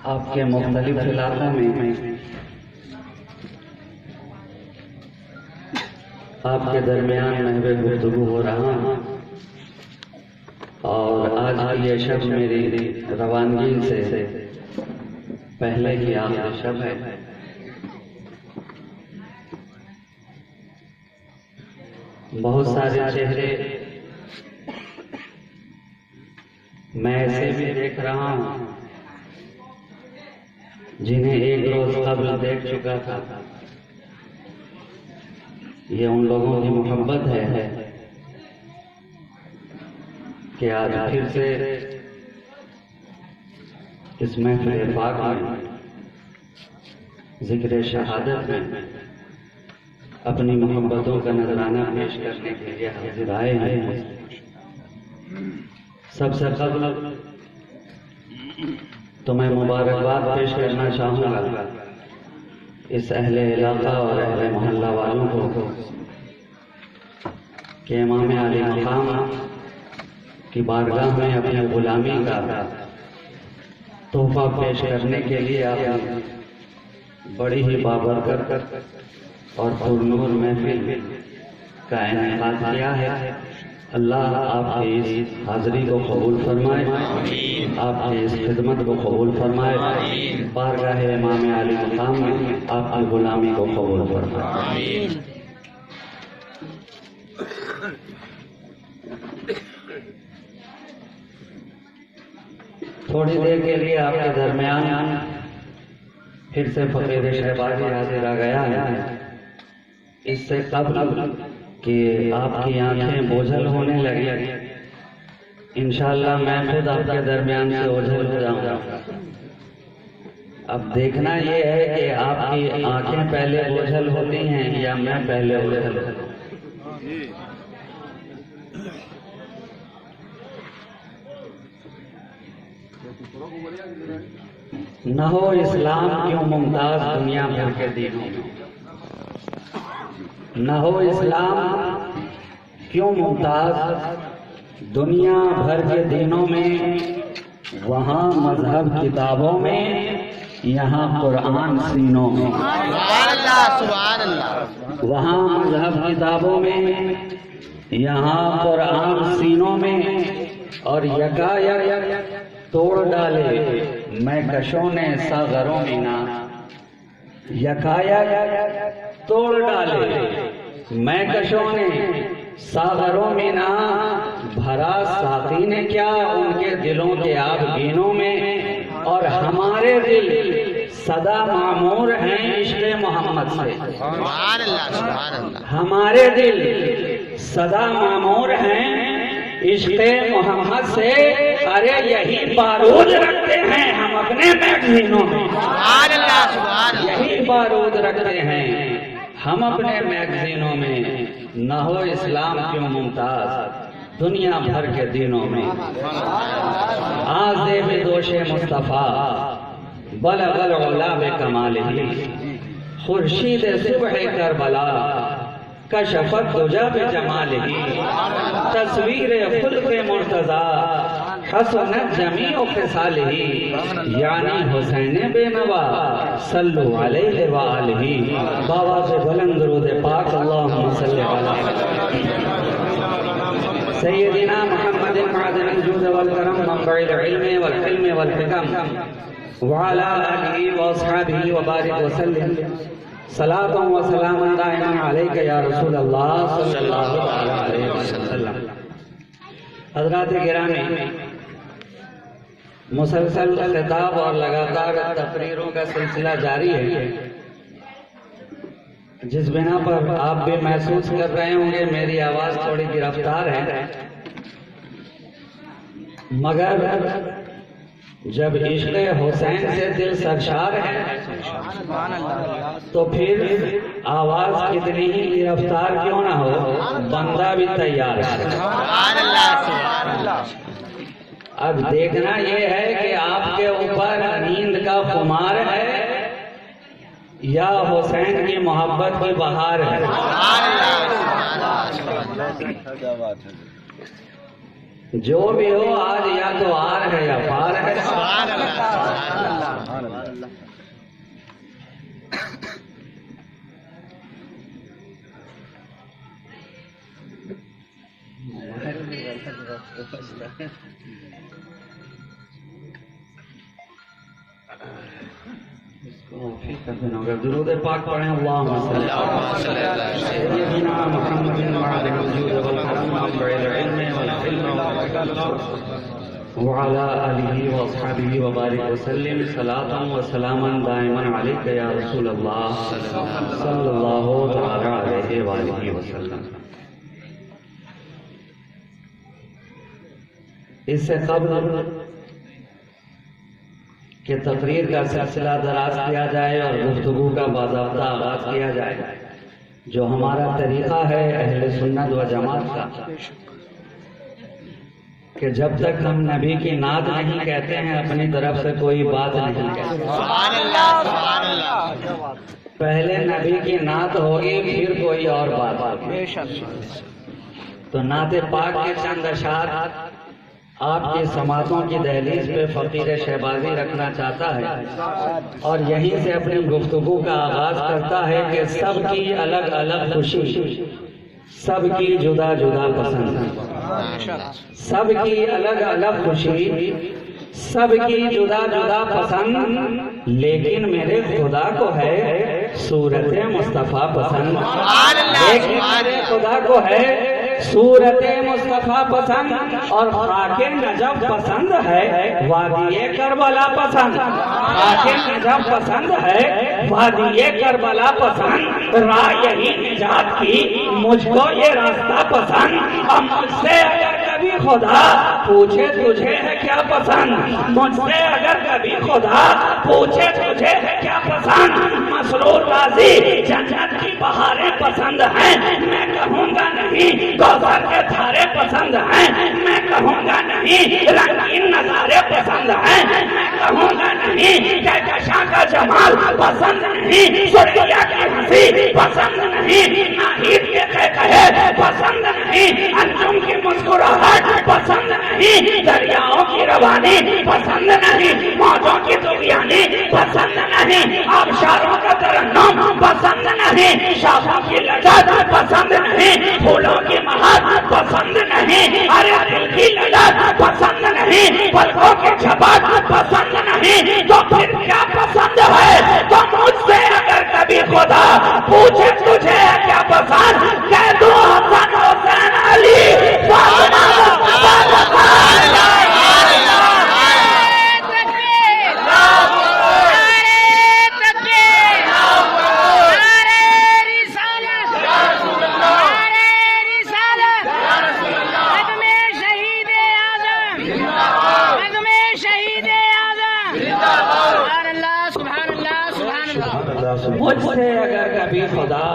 آپ کے مختلف علاقوں میں آپ کے درمیان محو گفتگو ہو رہا ہوں، اور آج کی یہ شب میری روانگی سے پہلے کی آخری شب ہے۔ بہت سارے چہرے میں ایسے بھی دیکھ رہا ہوں جنہیں ایک روز قبل دیکھ چکا تھا۔ یہ ان لوگوں کی محبت ہے کہ آج پھر سے اس محفل پاک میں ذکر شہادت میں اپنی محبتوں کا نذرانہ پیش کرنے کے لیے حاضر آئے ہیں۔ سب سے قبل تو میں مبارکباد پیش کرنا چاہوں گا اس اہل علاقہ اور اہل محلہ والوں کو کہ امام علی مقام کی بارگاہ میں اپنی غلامی کا تحفہ پیش کرنے کے لیے آپ نے بڑی ہی بابرکت اور پرنور محفل کا انعقاد کیا ہے۔ اللہ آپ کی اس حاضری کو قبول فرمائے، آپ کی اس خدمت کو قبول فرمائے، بارگاہ امام علی مقام میں آپ کی غلامی کو قبول فرمائے۔ تھوڑی دیر کے لیے آپ کے درمیان پھر سے فقیر شہبازی حاضر آ گیا ہے۔ اس سے قبل کہ آپ کی آنکھیں بوجھل ہونے لگی، انشاءاللہ میں خود آپ کے درمیان سے اوجھل ہو جاؤں گا۔ اب دیکھنا یہ ہے کہ آپ کی آنکھیں پہلے بوجھل ہوتی ہیں یا میں پہلے اوجھل ہوتا ہوں۔ نہ ہو اسلام کیوں ممتاز دنیا بھر کے دینوں میں، نہ ہو اسلام کیوں ممتاز دنیا بھر کے دینوں میں، وہاں مذہب کتابوں میں، یہاں قرآن سینوں میں۔ وہاں مذہب کتابوں میں، یہاں قرآن سینوں میں، اور یکایک توڑ ڈالے میں کشوں نے ساغروں میں نا، یکایک توڑ ڈالے میں کشوں نے ساغروں میں نا، بھرا ساقی نے کیا ان کے دلوں کے آبگینوں میں، اور ہمارے دل سدا معمور ہیں عشق محمد سے۔ ہمارے دل سدا معمور ہیں عشق محمد سے، ارے یہی بارود رکھتے ہیں ہم اپنے میگزینوں میں، یہی بارود رکھتے ہیں ہم اپنے میگزینوں میں۔ نہ ہو اسلام کیوں ممتاز دنیا بھر کے دینوں میں، آزیب دوش مصطفیٰ بلغ العلا بکمالہ، خورشید صبح کربلا کشفت دجا بجمالہ، تصویر خلق مرتضی حسنت جمیع خصالہ، یعنی حسین بے نوا صلو علیہ وآلہ۔ بآواز بلند درود پاک اللہم صلی علیہ سیدنا محمد معدن الجود والکرم منبع العلم والحلم والحکم وعلى آلہ واصحابہ وبارک وسلم، صلاۃ و سلام دائما علیک یا رسول اللہ صلی اللہ علیہ وسلم۔ حضرات گرامی، مسلسل خطاب اور لگاتار تقریروں کا سلسلہ جاری ہے، جس بنا پر آپ بھی محسوس کر رہے ہوں گے میری آواز تھوڑی گرفتار ہے، مگر جب عشق حسین سے دل سرشار ہے تو پھر آواز کتنی ہی گرفتار کیوں نہ ہو، بندہ بھی تیار ہے۔ اب دیکھنا یہ ہے کہ آپ کے اوپر نیند کا خمار ہے یا حسین کی محبت کی بہار ہے۔ جو بھی ہو، آج یا تو آر ہے یا پار ہے۔ درود پاک پڑھیں اللہم صلی علی سیدنا محمد وعلی الجود والکرم منبع العلم والحلم وعلى آلہ واصحابہ وبارک وسلم صلاۃ وسلاما دائما علیک یا رسول اللہ صلی اللہ تعالی علیہ وآلہ وسلم۔ اس سے قبل کہ تقریر کا سلسلہ دراز کیا جائے اور گفتگو کا باضابطہ آغاز کیا جائے، جو ہمارا طریقہ ہے اہل سنت و جماعت کا، کہ جب تک ہم نبی کی نعت نہیں کہتے ہیں اپنی طرف سے کوئی بات نہیں کہتے۔ سبحان اللہ سبحان اللہ۔ پہلے نبی کی نعت ہوگی پھر کوئی اور بات ہوگی۔ تو نعت پاک کے چند اشعار آپ کی سماعتوں کی دہلیز پہ فقیر شہبازی رکھنا چاہتا ہے اور یہیں سے اپنی گفتگو کا آغاز کرتا ہے کہ سب کی الگ الگ خوشی، سب کی جدا جدا پسند، سب کی الگ الگ خوشی، سب کی جدا جدا پسند، لیکن میرے خدا کو ہے صورت مصطفیٰ پسند، لیکن میرے خدا کو ہے صورت مصطفیٰ پسند، اور خاک نجف پسند ہے وادی کربلا پسند، خاک نجف پسند ہے وادی کربلا پسند، راہ یہی نجات کی مجھ کو یہ راستہ پسند۔ اب مجھ سے اگر کبھی خدا پوچھے تجھے ہے کیا پسند، مجھ سے اگر کبھی خدا پوچھے تجھے ہے کیا پسند، مسرور راضی جنت کی بہاریں پسند ہیں، میں کہوں گا نہیں کوثر کے دھارے پسند ہیں، میں کہوں گا نہیں رنگین نظارے پسند ہیں، میں کہوں گا نہیں کہکشاں کا جمال پسند نہیں، سریا کی ہنسی پسند نہیں، ناہید کے قہقہے پسند نہیں، انجم کی مسکراہٹ پسند نہیں، دریاؤں کی روانی پسند نہیں، موجوں کی طغیانی پسند نہیں، آبشاروں کا ترنم پسند نہیں، شاخوں کی لذت پسند نہیں، پھولوں کی مہک پسند نہیں، ارے دل کی لذت پسند نہیں، پلکوں کی جھپٹ پسند نہیں، تو پھر کیا پسند ہے؟ تو مجھ سے اگر کبھی خدا پوچھے تجھے کیا پسند، کہہ دو حسن حسین علی فاطمہ مصطفیٰ۔ مجھ سے اگر کبھی خدا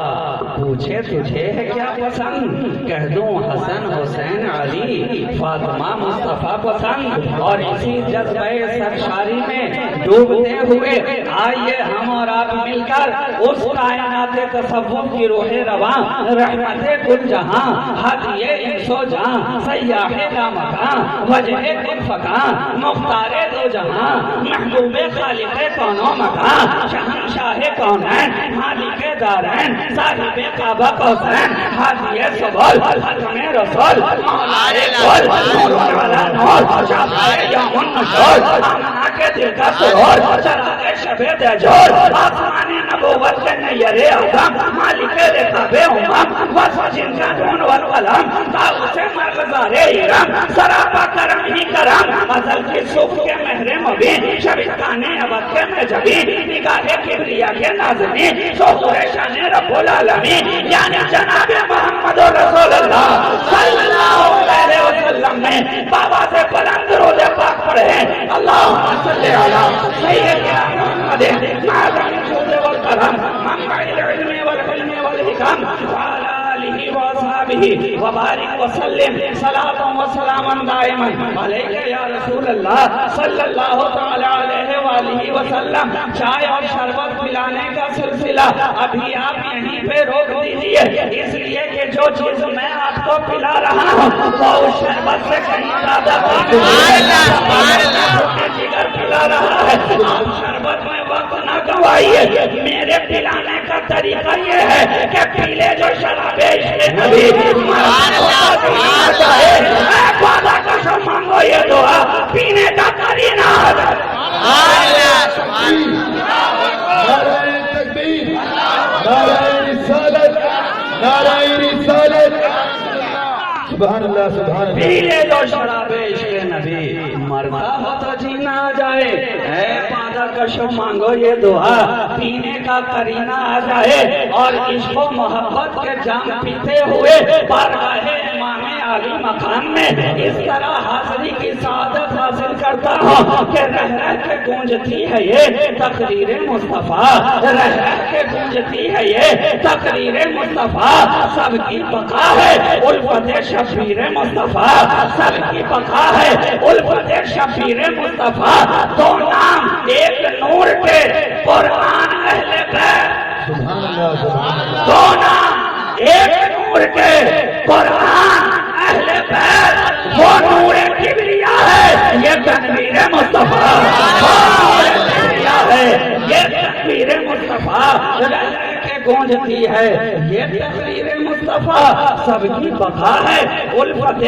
پوچھے تجھے ہے کیا پسند، کہہ دوں حسن حسین علی فاطمہ مصطفیٰ پسند۔ اور اسی جذبہ سرشاری میں ڈوبتے ہوئے آئیے ہم اور آپ مل کر اس کائنات تصوف کی روح رواں، رحمت کل جہاں، ہدیہ انس و جہاں، سیاح لامکاں، وجہ کل فکاں، مختار دو جہاں، محبوب خالق کون و مکاں، شہنشاہ کونین، مالک دارین، صاحب کعبہ کوثرین، ہادی سبل، ختم رسول، مولا کل، نور والا نور، شافع یوم النشور، آمنہ کے دل کا سرور، چراغ شب دجور، آسمان نبوت کے نیر اعظم، مالک رکاب امم، وصف جن کا دون والقلم، طاؤس مرغزار ایرم، سراپا کرم ہی کرم، ازل کی صبح کے مہر مبین، شبستان ابد کے مجبین، نگاہ کبریا کے ناظرین، ظہور شان رب العالمین، یعنی جناب محمد رسول اللہ صلی اللہ علیہ وسلم نے بابا سے بلند درود پاک پڑھے، اللہم صلی علی سیدنا محمد معظم الجود والکرم منبع العلم والحلم والحکم وعلی آلہ وصحبہ وبارک وسلم صلاۃ وسلاما دائما علیک یا رسول اللہ صلی اللہ تعالی علیہ وآلہ وسلم۔ چائے اور شربت پلانے کا سلسلہ ابھی آپ یہیں پہ روک دیجئے، اس لیے کہ جو چیز میں آپ کو پلا رہا ہوں وہ اس شربت سے کہیں زیادہ جگر پلا رہا ہے۔ آپ شربت میں وقت نہ گوائیے، میرے پلانے کا طریقہ یہ ہے کہ پیلے جو شراب عشق نبی خدا کا شو مانگو یہ دعا پینے کا کرینہ نعرہ تکبیر، نعرہ رسالت، نعرہ رسالت، سبحان اللہ سبحان اللہ۔ پیلے جو شراب عشق نبی مرتا ہو تو جینا آ جائے، اے پادر کا شو مانگو یہ دعا پینے کا کرینہ آ جائے، اور عشق و محبت کے جام پیتے ہوئے بارگاہ امام عالی مقام میں اس طرح حاضری کی سعادت حاصل کرتا ہوں کہ رہ رہ کے گونجتی ہے یہ تقریر مصطفیٰ، رہ رہ کے گونجتی ہے یہ تقریر مصطفیٰ، سب کی بقا ہے الفت شبیر مصطفیٰ، سب کی بقا ہے الفت شبیر مصطفیٰ، دو نام ایک نور کے قرآن اہل بیت، سبحان اللہ سبحان اللہ۔ دو نام ایک نور کے قرآن اہل بیت، وہ نور کبریا ہے یہ تنویر مصطفیٰ، وہ نور کبریا ہے یہ تنویر مصطفیٰ، کے گونجتی ہے یہ تقریر مصطفیٰ، سب کی بقا ہے الفت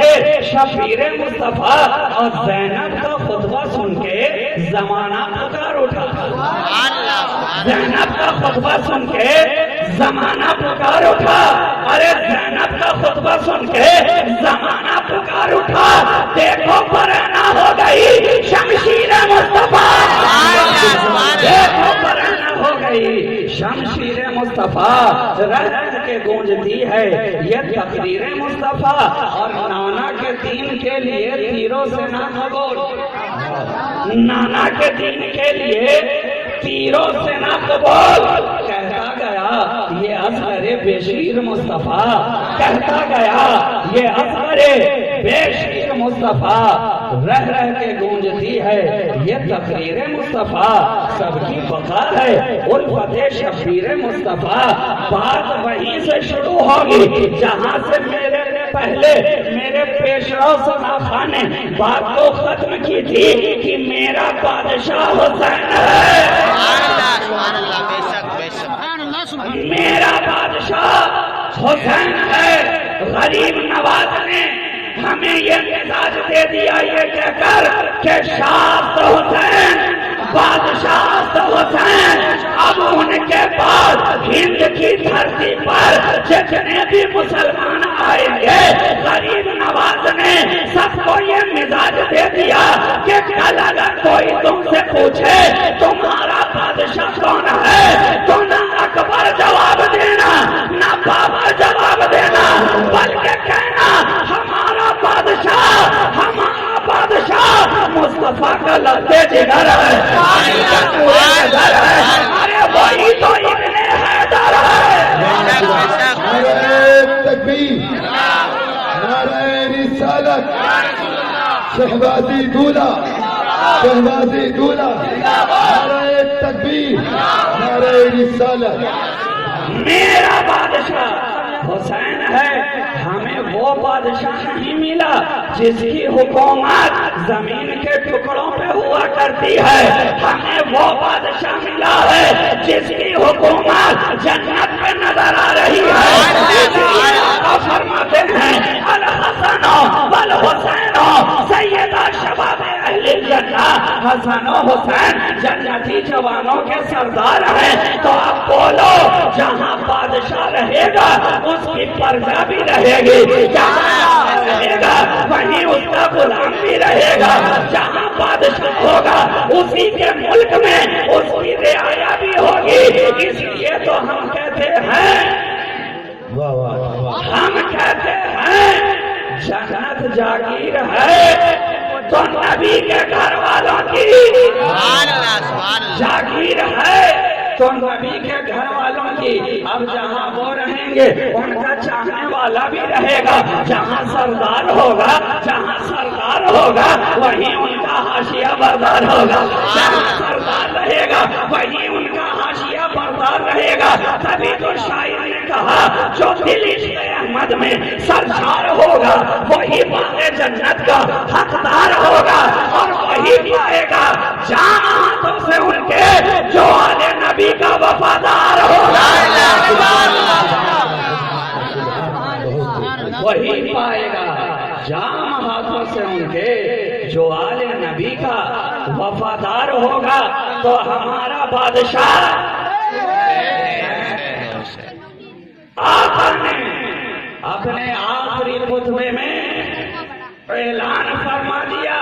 شبیر مصطفیٰ، اور زینب کا خطبہ سن کے زمانہ پکار اٹھا، زینب کا خطبہ سن کے زمانہ پکار اٹھا، ارے زینب کا خطبہ سن کے زمانہ پکار اٹھا، دیکھو پرانا ہو گئی شمشیر مصطفیٰ، دیکھو پرانا ہو گئی شمشیر مصطفیٰ، رہ کے گونجتی ہے یہ تقریر مصطفیٰ، اور نانا کے دین کے لیے تیروں سے نہ قبول، نانا کے دین کے لیے تیروں سے نہ قبول، کہتا گیا یہ اصغر بشیر مصطفیٰ، کہتا گیا یہ اصغر بشیر مصطفیٰ، رہ رہ کے گونجتی ہے یہ تقریر مصطفیٰ، سب کی بقا ہے الفت شبیر مصطفیٰ، بات وہیں سے شروع ہوگی جہاں سے میرے پہلے میرے پیشوا صنافہ نے بات کو ختم کی تھی کہ میرا بادشاہ حسین ہے، میرا بادشاہ حسین ہے، غریب نواز نے ہمیں یہ مزاج دے دیا یہ کہہ کر کہ شاہ حسین بادشاہ حسین، اب ان کے بعد ہند کی دھرتی پر جتنے بھی مسلمان آئیں گے غریب نواز نے سب کو یہ مزاج دے دیا کہ کل اگر کوئی تم سے پوچھے تمہارا بادشاہ کون ہے تو نہ اکبر جواب دینا نہ بابر جواب دینا، بلکہ کہنا ہمارا بادشاہ مصطفیٰ کا لگتے جگر ہے، ارے وہی تو ابن حیدر ہے۔ نعرہ تکبیر، نعرہ رسالت، شہبازی دولہ، شہبازی دولہ، نعرہ تکبیر، نعرہ رسالت۔ میرا بادشاہ حسین ہے، ہمیں وہ بادشاہ نہیں ملا جس کی حکومت زمین کے ٹکڑوں پہ ہوا کرتی ہے، ہمیں وہ بادشاہ ملا ہے جس کی حکومت جنت پہ نظر آ رہی ہے، آپ فرماتے ہیں الحسن والحسین سیدہ شباب اہل الجنہ، حسن و حسین جنتی جوانوں کے سردار ہیں، تو آپ بولو جہاں بادشاہ رہے گا اس کی پرجا بھی رہے گی، جہاں رہے گا وہیں اس کا غلام بھی رہے گا، جہاں بادشاہ ہوگا اسی کے ملک میں اس کی رعایا بھی ہوگی، اس لیے تو ہم کہتے ہیں، ہم کہتے ہیں جنت جاگیر ہے تو نبی کے گھر والوں کی جاگیر ہے تو نبی کے گھر والوں کی، اب جہاں وہ رہیں گے ان کا چاہنے والا بھی رہے گا، جہاں سردار ہوگا وہیں ان کا حاشیہ بردار ہوگا، جہاں سردار رہے گا وہیں ان کا حاشیہ بردار رہے گا، تبھی تو شاعر نے کہا جو دل عشق احمد میں سرشار ہوگا وہی باغ جنت کا حقدار ہوگا، اور وہی پائے گا جہاں تو سے ان کے جو آل نبی کا وفادار ہو وہی پائے گا. جام ہاتھوں سے ان کے جو آل نبی کا وفادار ہوگا تو ہمارا بادشاہ آقا نے اپنے آخری خطبے میں اعلان فرما دیا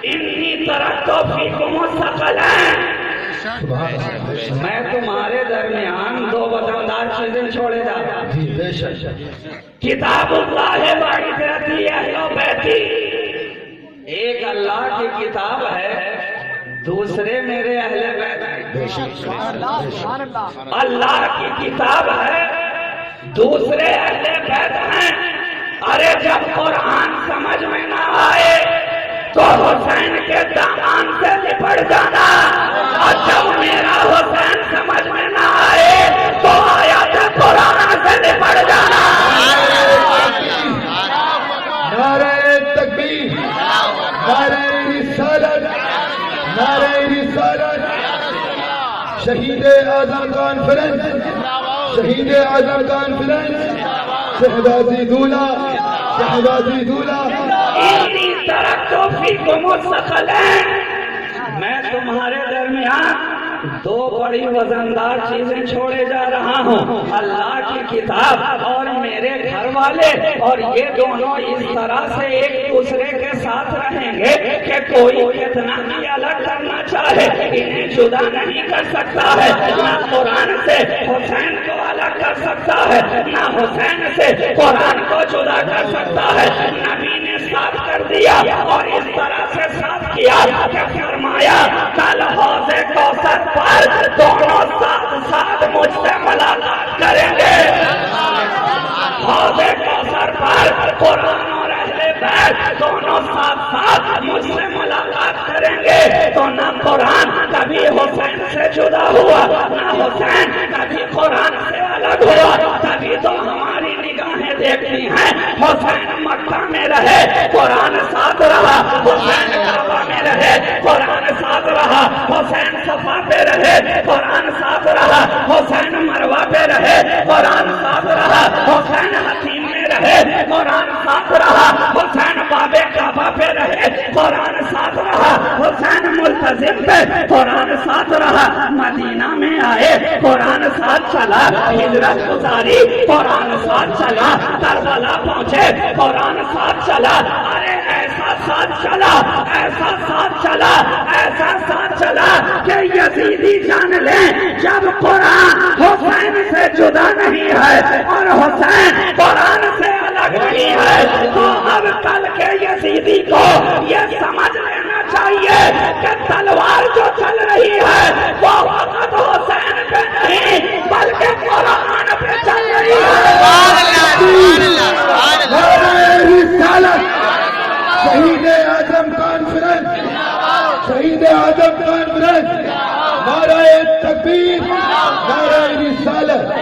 انی ترکت فیکم الثقلین، میں تمہارے درمیان دو وزندار چیزیں چھوڑے جاتا ہوں. کتاب اللہ وعزتی اہل بیتی، ایک اللہ کی کتاب ہے، دوسرے میرے اہل بیت ہیں. اللہ کی کتاب ہے، دوسرے اہل بیت ہیں. ارے جب قرآن سمجھ میں نہ آئے تو حسین کے دامن سے لپٹ جانا، اور جب میرا حسین سمجھ میں نہ آئے تو آیات قرآن سے لپٹ جانا. نعرہ تکبیر، نعرہ رسالت، نعرہ رسالت. شہید اعظم کانفرنس، شہید اعظم کانفرنس، شہبازی دولہ، شہبازی دولہ. انی ترکت فیکم الثقلین، میں تمہارے درمیان دو بڑی وزندار چیزیں چھوڑے جا رہا ہوں، اللہ کی کتاب اور میرے گھر والے. اور یہ دونوں اس طرح سے ایک دوسرے کے ساتھ رہیں گے کہ کوئی کتنا بھی الگ کرنا چاہے انہیں جدا نہیں کر سکتا ہے. نہ قرآن سے حسین کو الگ کر سکتا ہے، نہ حسین سے قرآن کو جدا کر سکتا ہے. نبی نے ساتھ کر دیا اور اس طرح سے ساتھ کیا کہ فرمایا کل حوض کوثر پر دونوں ساتھ ساتھ مجھ سے ملاقات کریں گے. حوض کوثر پر قرآن اور اہل بیت دونوں ساتھ ساتھ مجھ سے ملاقات کریں گے. تو نہ قرآن کبھی حسین سے جدا ہوا، نہ حسین کبھی قرآن سے الگ ہوا. تبھی تو ہماری نگاہیں دیکھتی ہیں حسین مکہ میں رہے قرآن ساتھ رہا، حسین کعبہ میں رہے قرآن ساتھ رہا، حسین صفا پہ رہے قرآن ساتھ رہا، حسین مروہ پہ رہے قرآن ساتھ رہا، حسین حتیم میں رہے قرآن ساتھ رہا، حسین باب کعبہ پہ رہے قرآن ساتھ رہا، حسین ملتزم پہ قرآن ساتھ رہا. مدینہ میں آئے قرآن ساتھ چلا، ہجرت گزاری قرآن ساتھ چلا، کربلا پہنچے قرآن ساتھ چلا. ارے ایسا ساتھ چلا، ایسا ساتھ چلا، ایسا ساتھ چلا کہ یزیدی جان لیں جب قرآن حسین سے جدا نہیں ہے اور حسین قرآن سے الگ نہیں ہے تو اب کل کے یزیدی کو یہ سمجھ لینا چاہیے کہ تلوار جو چل رہی ہے وہ وقت حسین پہ نہیں بلکہ قرآن پہ چل رہی ہے. شہید اعظم کانفرنس، شہید اعظم کانفرنس. نعرہ تکبیر، نعرہ رسالت.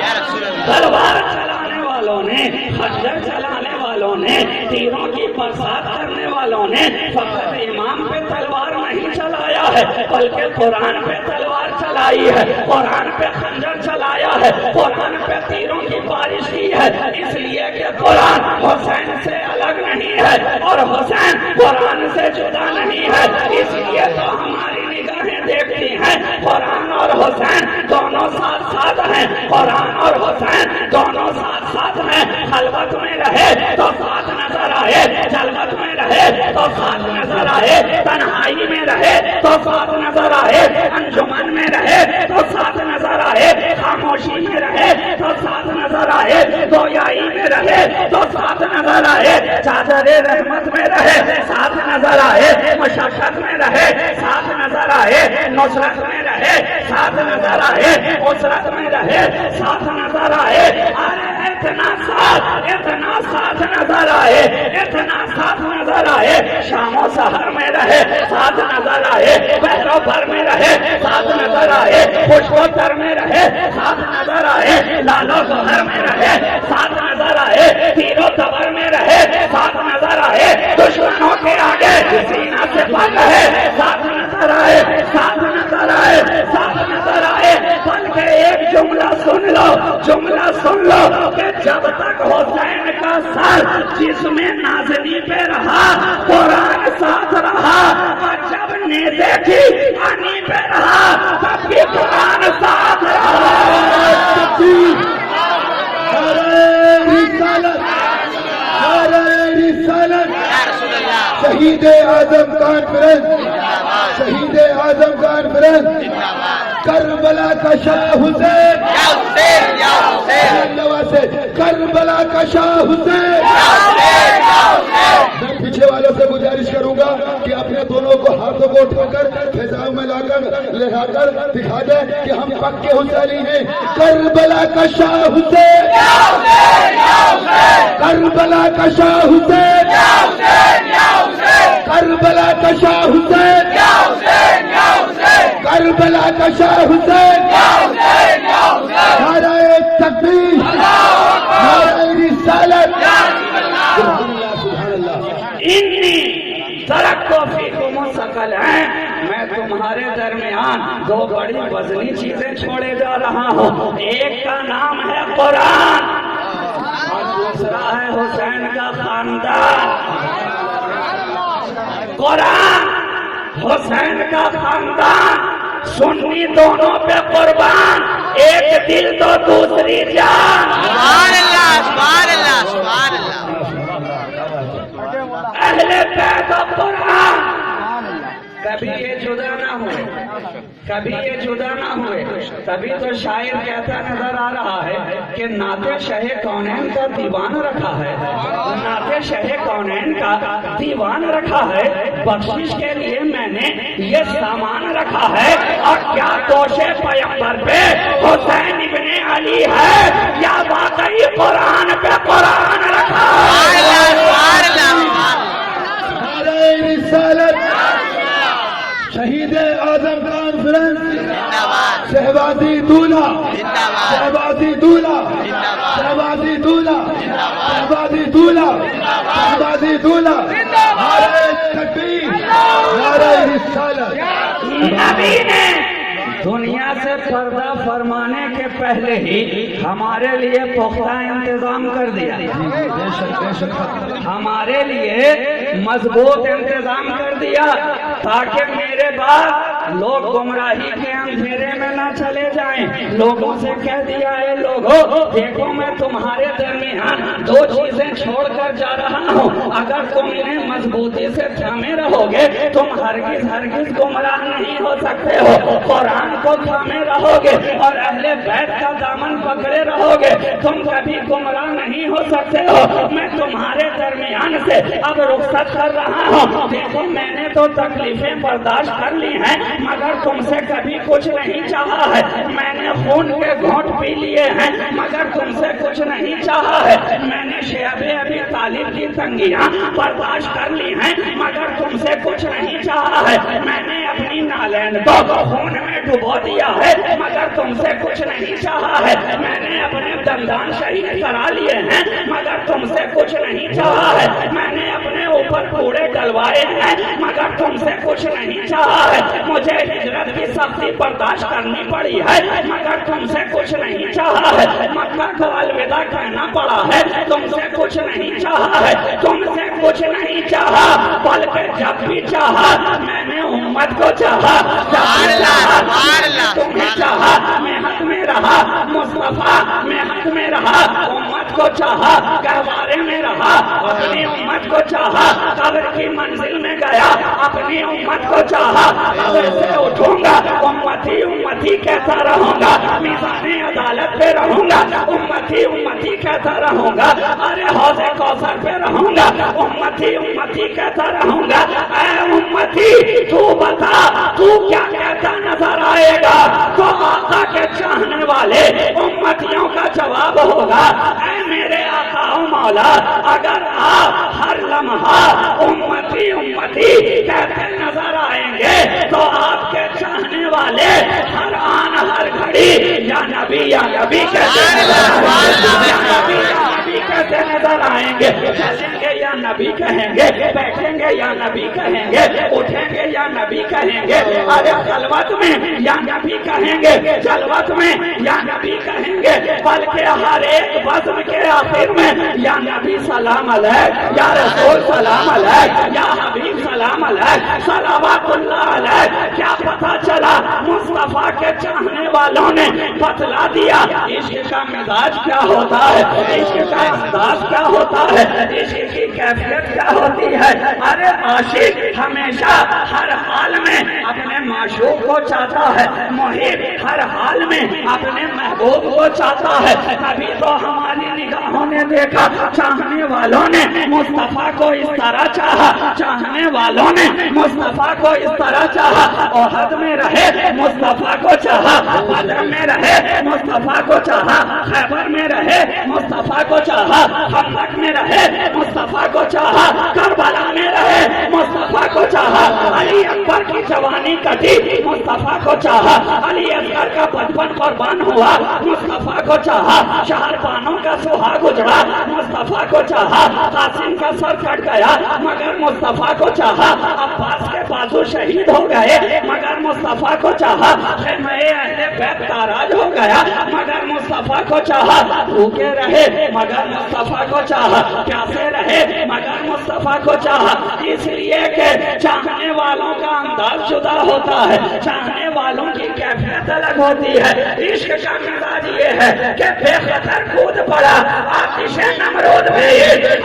تلوار چلانے والوں نے، خنجر چلانے والوں نے، تیروں کی برسات کرنے والوں نے فقط امام پہ تلوار نہیں چلایا ہے بلکہ قرآن پہ تلوار چلائی ہے، قرآن پہ خنجر چلایا ہے، قرآن پہ تیروں کی بارش کی ہے. اس لیے کہ قرآن حسین سے الگ نہیں ہے اور حسین قرآن سے جدا نہیں ہے. اس لیے تو ہماری نگاہیں دیکھتی ہیں قرآن اور حسین دونوں ساتھ ساتھ ہیں، قرآن اور حسین دونوں ساتھ ساتھ ہیں. خلوت میں رہے تو ساتھ نظر آئے، جلوت میں رہے تو ساتھ نظر آئے، تنہائی میں رہے تو ساتھ نظر آئے، انجمن میں رہے تو ساتھ نظر آئے، خاموشی میں رہے تو ساتھ نظر آئے، گویائی میں رہے تو ساتھ نظر آئے، چادر رحمت میں رہے ساتھ نظر آئے، مشقت میں رہے ساتھ نظر آئے، نصرت میں رہے ساتھ نظر آئے، اسرت میں رہے ساتھ نظر آئے. ارے اتنا ساتھ نظر آئے، اتنا ساتھ نظر آئے. شام و سحر میں رہے ساتھ نظر آئے، بحر و بر میں رہے ساتھ نظر آئے، خوشبوتر میں رہے ساتھ نظر آئے، لال و گوہر میں رہے ساتھ نظر آئے، تیر و تبر میں رہے ساتھ نظر آئے، دشمنوں کے آگے سینہ سے پا رہے ساتھ نظر آئے، ساتھ نظر شہید اعظم کانفرنس، شہید اعظم کانفرنس، کربلا کا شاہ حسین، کربلا کا شاہ حسین۔ میں پیچھے والوں سے گزارش کروں گا کہ اپنے دونوں کو ہاتھوں کو اٹھا کر فضاؤں میں لا کر لہرا کر دکھا دیں کہ ہم پکے حسینی ہیں۔ کربلا کا شاہ حسین، کربلا کا شاہ حسین، کربلا کا شاہ حسین، کربلا کا شاہ حسین۔ نعرہ تکبیر، نعرہ رسالت۔ انی ترکتو فیکم الثقل ہیں، میں تمہارے درمیان دو بڑی وزنی چیزیں چھوڑے جا رہا ہوں۔ ایک کا نام ہے قرآن اور دوسرا ہے حسین کا خاندان۔ قرآن، حسین کا خاندان، سنی دونوں پہ قربان، ایک دل تو دوسری جان۔ سبحان اللہ، سبحان اللہ، سبحان اللہ۔ اہل بیت و قرآن کبھی یہ جدا نہ ہوئے، کبھی یہ جدا نہ ہوئے۔ تبھی تو شاعر کہتا نظر آ رہا ہے کہ نعت شہ کونین کا دیوان رکھا ہے، نعت شہ کونین کا دیوان رکھا ہے۔ بخشش کے لیے میں نے یہ سامان رکھا ہے، اور کیا توشے پیغمبر پہ حسین ابن علی ہے یا واقعی قرآن پہ قرآن رکھا ہے؟ نعرہ رسالت، شہید اعظم کانفرنس، شہبازی دولہ، شہبازی دولہ، شہبازی دولہ، شہبازی دولہ، شہبازی دولہ۔ نعرہ تکبیر، نعرہ رسالت۔ نبی نے دنیا سے پردہ فرمانے کے پہلے ہی ہمارے لیے پختہ انتظام کر دیا، ہمارے لیے مضبوط انتظام کر دیا تاکہ میرے بعد لوگ گمراہی کے اندھیرے میں نہ چلے جائیں۔ لوگوں سے کہہ دیا ہے لوگوں دیکھو میں تمہارے درمیان دو چیزیں چھوڑ کر جا رہا ہوں، اگر تم انہیں مضبوطی سے تھامے رہو گے تم ہرگز ہرگز گمراہ نہیں ہو سکتے ہو۔ قرآن کو تھامے رہو گے اور اہل بیت کا دامن پکڑے رہو گے تم کبھی گمراہ نہیں ہو سکتے ہو۔ میں تمہارے درمیان سے اب رخصت کر رہا ہوں۔ دیکھو میں نے تو تکلیفیں برداشت کر لی ہیں مگر تم سے کبھی کچھ نہیں چاہا ہے، میں نے خون کے گھونٹ پی لیے ہیں مگر تم سے کچھ نہیں چاہا ہے، میں نے شعب ابی طالب کی تنگیاں برداشت کر لی ہیں مگر تم سے کچھ نہیں چاہا ہے، میں نے اپنی نالین کو خون میں ڈبو دیا ہے مگر تم سے کچھ نہیں چاہا ہے، میں نے اپنے دندان شہید کرا لیے ہیں مگر تم سے کچھ نہیں چاہا ہے، میں نے اپنے اوپر کوڑے ڈلوائے ہیں مگر تم سے کچھ نہیں چاہا ہے، مجھے ہجرت کی سختی برداشت کرنی پڑی ہے مگر تم سے کچھ نہیں چاہا ہے، مکہ کو الوداع کہنا پڑا ہے تم سے کچھ نہیں چاہا ہے، تم سے کچھ نہیں چاہا بلکہ جب بھی چاہا میں نے امت کو چاہا، تمہیں چاہا میں حق میں رہا، مصطفیٰ میں حق میں رہا، امت کو چاہا گہوارے میں رہا، اپنی امت کو چاہا قبر کی منزل میں گیا، اپنی امت کو چاہا قبر سے اٹھوں گا امتی امتی کہتا رہوں گا، میزان عدالت پہ رہوں گا امتی امتی کہتا رہوں گا، ارے حوض کوثر پہ رہوں گا امتی امتی کہتا رہوں گا۔ اے امتی تو بتا تو کیا کہتا نظر آئے گا؟ تو آقا کے چاہنے والے امتیوں کا جواب ہوگا اے میرے آقا و مولا اگر آپ ہر لمحہ امتی امتی کہتے نظر آئیں گے تو آپ کے چاہنے والے ہر آن ہر گھڑی یا نبی کہتے نظر آئیں گے، چلیں گے یا نبی کہیں گے، بیٹھیں گے یا نبی کہیں گے، اٹھیں گے یا نبی کہیں گے، ارے خلوت میں یا نبی کہیں گے، جلوت میں یا نبی کہیں گے، بلکہ ہر ایک بزم کے آخر میں یا نبی سلام علیک، یا رسول سلام علیک، یا حبیب سلام علیک، صلوات اللہ علیک۔ کیا پتہ چلا مصطفیٰ کے چاہنے والے والوں نے بتلا دیا عشق کا مزاج کیا ہوتا ہے، عشق کا انداز کیا ہوتا ہے، عشق کی کیفیت کیا ہوتی ہے۔ ارے عاشق ہمیشہ ہر حال میں اپنے معشوق کو چاہتا ہے، محب ہر حال میں اپنے محبوب کو چاہتا ہے۔ ابھی تو ہماری نگاہوں نے دیکھا چاہنے والوں نے مصطفیٰ کو اس طرح چاہا، چاہنے والوں نے مصطفیٰ کو اس طرح چاہا، احد میں رہے مصطفیٰ کو چاہا، بدر میں رہے مصطفیٰ کو چاہا، خیبر میں رہے مصطفیٰ کو چاہا، خندق میں رہے مصطفیٰ کو چاہا، کربلا میں رہے مصطفیٰ کو چاہا، علی اکبر کی جوانی کٹی مصطفیٰ کو چاہا، علی اکبر کا بچپن قربان ہوا مصطفیٰ کو چاہا، شہربانوں کا سہاگ اجڑا مصطفیٰ کو چاہا، قاسم کا سر کٹ گیا مگر مصطفیٰ کو چاہا، عباس کے بازو شہید ہو گئے مگر مصطفیٰ کو چاہا، خیمہ اہل بیت تاراج ہو گیا مگر مصطفیٰ کو چاہا، بھوکے رہے مگر مصطفیٰ کو چاہا، پیاسے رہے مگر مصطفیٰ کو چاہا، اس لیے کہ چاہنے والوں کا انداز جدا ہوتا ہے، چاہنے والوں کی کیفیت الگ ہوتی ہے۔ عشق کا مزاج یہ ہے کہ بے خطر کود پڑا آتش نمرود میں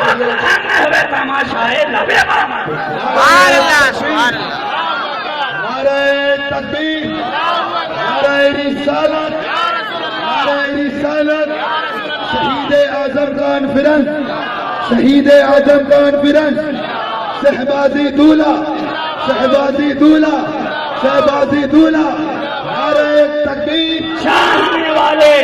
ہوئے تماشائے لبے ماما۔ سبحان اللہ سبحان اللہ۔ نعرہ تکبیر، نعرہ رسالت، نعرہ رسالت، شہید اعظم کانفرنس، شہید اعظم کانفرنس، شہبازی دولہ، شہبازی دولہ، شہبازی دولہ، نعرہ تکبیر۔ چاہنے والے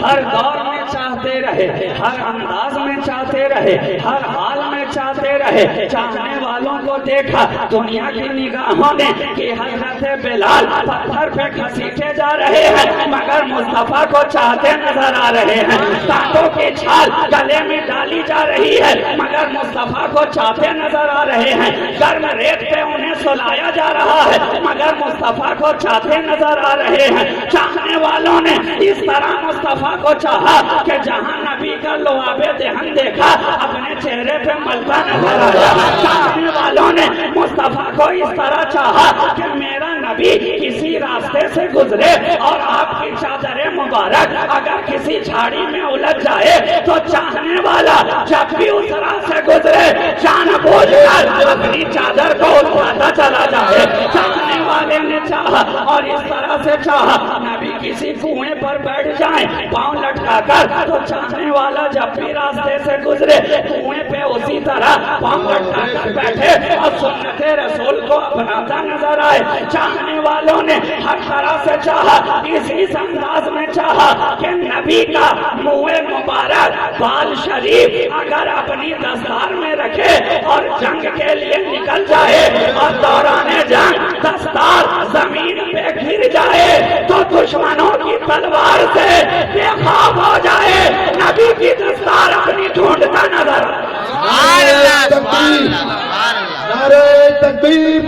ہر دور میں چاہتے رہے، ہر انداز میں چاہتے رہے، ہر حال میں چاہتے رہے، چاہنے والوں کو دیکھا دنیا کی نگاہوں نے کہ حضرت بلال پتھر پہ گھسیٹے جا رہے ہیں مگر مصطفیٰ کو چاہتے نظر آ رہے ہیں، کانٹوں کی چھال گلے میں ڈالی جا رہی ہے مگر مصطفیٰ کو چاہتے نظر آ رہے ہیں، گرم ریت پہ انہیں سلایا جا رہا ہے مگر مصطفیٰ کو چاہتے نظر آ رہے ہیں۔ چاہنے والوں نے اس طرح مصطفیٰ کو چاہا کہ جہاں نبی کا لعاب دہن دیکھا اپنے چہرے پہ ملتا نظر آیا۔ چاہنے والوں نے مصطفیٰ کو اس طرح چاہا کہ میرا نبی کسی راستے سے گزرے اور آپ کی چادر مبارک اگر کسی جھاڑی میں الجھ جائے تو چاہنے والا جب بھی اس راہ سے گزرے جان بوجھ کر اپنی چادر کو اٹھاتا چلا جائے۔ چاہنے والے نے چاہا اور اس طرح سے چاہا نبی کسی کنویں پر بیٹھ جائیں پاؤں لٹکا کر تو چاہنے والا جب بھی راستے سے گزرے کنویں پہ اسی طرح پاؤں لٹکا کر بیٹھے اور سنت رسول کو اپناتا نظر آئے۔ چاہنے والوں نے ہر طرح سے چاہا، اسی انداز میں چاہا کہ نبی کا منہ مبارک بال شریف اگر اپنی دستار میں رکھے اور جنگ کے لیے نکل جائے اور دوران جنگ دستار زمین پہ گر جائے تو دشمنوں کی تلوار سے بے خوف ہو جائے، نبی کی دستار اپنی ڈھونڈتا نظر آئے۔ سبحان اللہ سبحان اللہ سبحان اللہ۔ نعرہ تکبیر،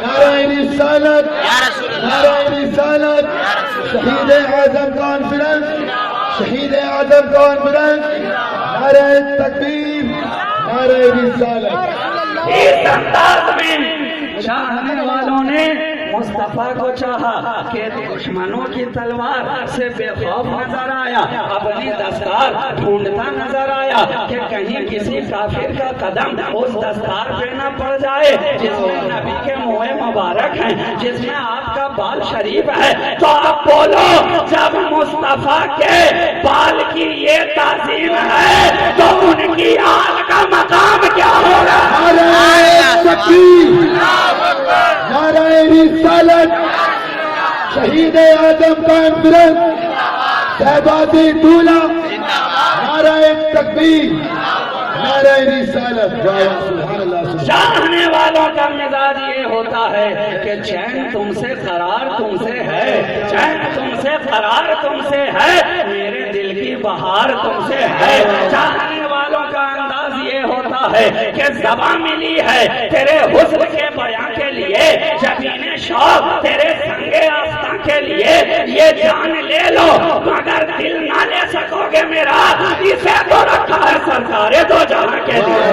نعرہ رسالت، یا رسول اللہ، نعرہ رسالت، شہید اعظم کانفرنس، شہید اعظم کانفرنس، نعرہ تکبیر، نعرہ رسالت۔ اس انداز میں چاہنے والوں نے مصطفیٰ کو چاہا کہ دشمنوں کی تلوار سے بے خوف نظر آیا، اپنی دستار ڈھونڈتا نظر آیا کہ کہیں کسی کافر کا قدم اس دستار پہ نہ پڑ جائے جس میں نبی کے منہ مبارک ہیں، جس میں آپ کا بال شریف ہے۔ تو آپ بولو جب مصطفیٰ کے بال کی یہ تعظیم ہے تو ان کی آل کا مقام کیا ہوگا؟ نعرہ تکبیر، نعرہ رسالت، شہید اعظم کانفرنس، شہبازی دولہ، نعرہ تکبیر، نعرہ رسالت۔ سبحان اللہ۔ چاہنے والوں کا مزاج یہ ہوتا ہے کہ چین تم سے قرار تم سے ہے، چین تم سے قرار تم سے ہے، میرے دل کی بہار تم سے ہے۔ چاہنے والوں کا انداز یہ ہوتا ہے کہ زبان ملی ہے تیرے حسن کے بیان کے لیے، جبین شوق تیرے سنگے آستاں کے لیے، یہ جان لے لو مگر دل نہ لے سکو گے میرا، اسے تو رکھا ہے سرکار دو جہاں کے لیے،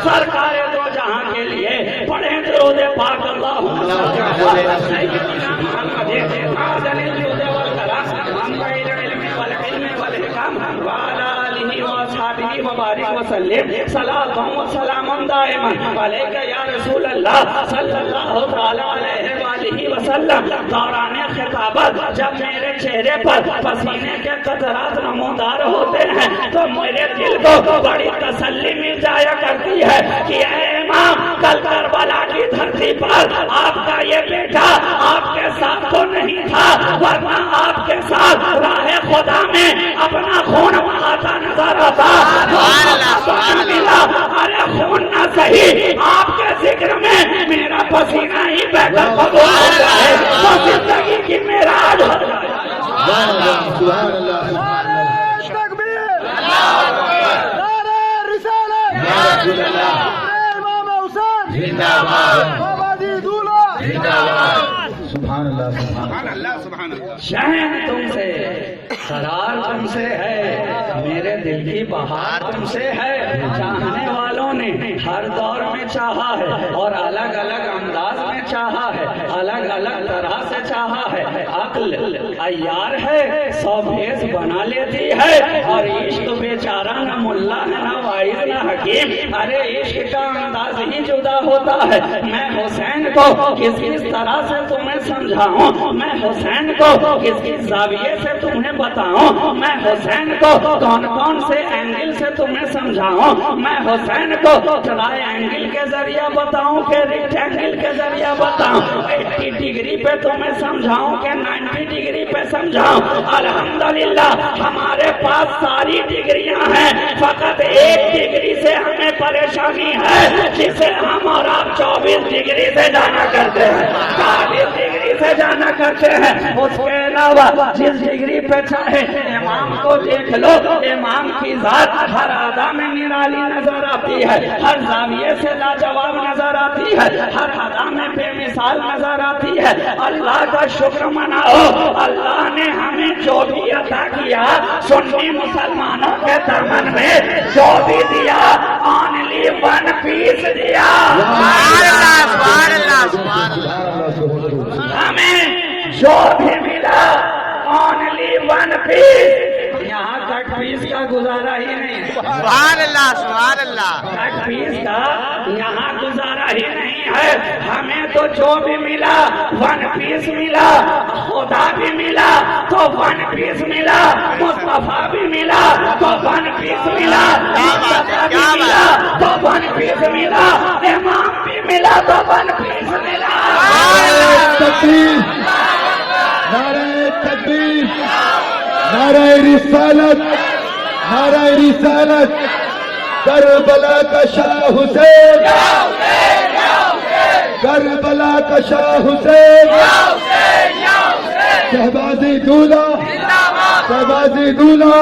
سرکار دو جہاں کے لیے۔ پڑھیں درود پاک اللہم دوران خطابت جب میرے چہرے پر پسینے کے قطرات نمودار ہوتے ہیں تو میرے دل کو بڑی تسلی مل جایا کرتی ہے کہ اے امام کل کربلا کی دھرتی پر آپ کا یہ بیٹا آپ کے ساتھ تو نہیں تھا ورنہ آپ کے ساتھ راہ خدا میں اپنا خون بہاتا نظر آتا. ارے خون نہ صحیح آپ کے ذکر میں میرا پسینہ ہی بہتر قبول ہوتا ہے تو زندگی کی معراج ہو جائے. شہن تم سے قرار تم سے ہے میرے دل کی بہار تم سے ہے. چاہنے والوں نے ہر دور میں چاہا ہے اور الگ الگ انداز میں چاہا ہے الگ الگ طرح سے چاہا ہے. عقل عیار ہے سو بھیس بنا لیتی ہے اور عشق بیچارہ نہ ملا ہے نہ واعظ نہ حکیم. ارے عشق کا انداز ہی جدا ہوتا ہے. میں حسین کو کس کس طرح سے تمہیں سمجھاؤں میں حسین کو کس کس زاویے سے تمہیں بتاؤں میں حسین کو کون کون سے اینگل سے تمہیں سمجھاؤں میں حسین کو ٹرائی اینگل کے ذریعہ بتاؤں کہ ریکٹینگل کے ذریعہ بتاؤں 80 ڈگری پہ تمہیں سمجھاؤں کہ 90 ڈگری پہ سمجھاؤں. الحمدللہ ہمارے پاس ساری ڈگریاں ہیں فقط ایک ڈگری سے ہمیں پریشانی ہے جسے ہم اور آپ 24 ڈگری سے جانا کرتے ہیں 40 ڈگری سے جانا کرتے ہیں. اس کے علاوہ جس ڈگری پہ چاہے امام کو دیکھ لو امام کی ذات ہر ادا میں نرالی نظر آتی ہے ہر زاویے سے لاجواب نظر آتی ہے ہر ادا میں بے مثال نظر آتی ہے. اللہ کا شکر مناؤ اللہ نے ہمیں جو بھی عطا کیا سنی مسلمانوں کے دامن میں جو بھی دیا اونلی 1 پیس دیا. ہمیں جو بھی ملا اونلی 1 پیس. یہاں کٹ پیس کا گزارا ہی نہیں ہے. سبحان اللہ سبحان اللہ. کٹ پیس کا یہاں گزارا ہی نہیں ہے. ہمیں تو جو بھی ملا 1 پیس ملا. خدا بھی ملا تو 1 پیس ملا. مصطفیٰ بھی ملا تو 1 پیس ملا. مصطفیٰ بھی ملا تو 1 پیس ملا. امام بھی ملا تو 1 پیس ملا. تکبیر نعرہ تکبیر نعرہ رسالت نعرہ رسالت. کربلا کا شاہ حسین کربلا کا شاہ حسین شہبازی دولہ شہبازی دولہ.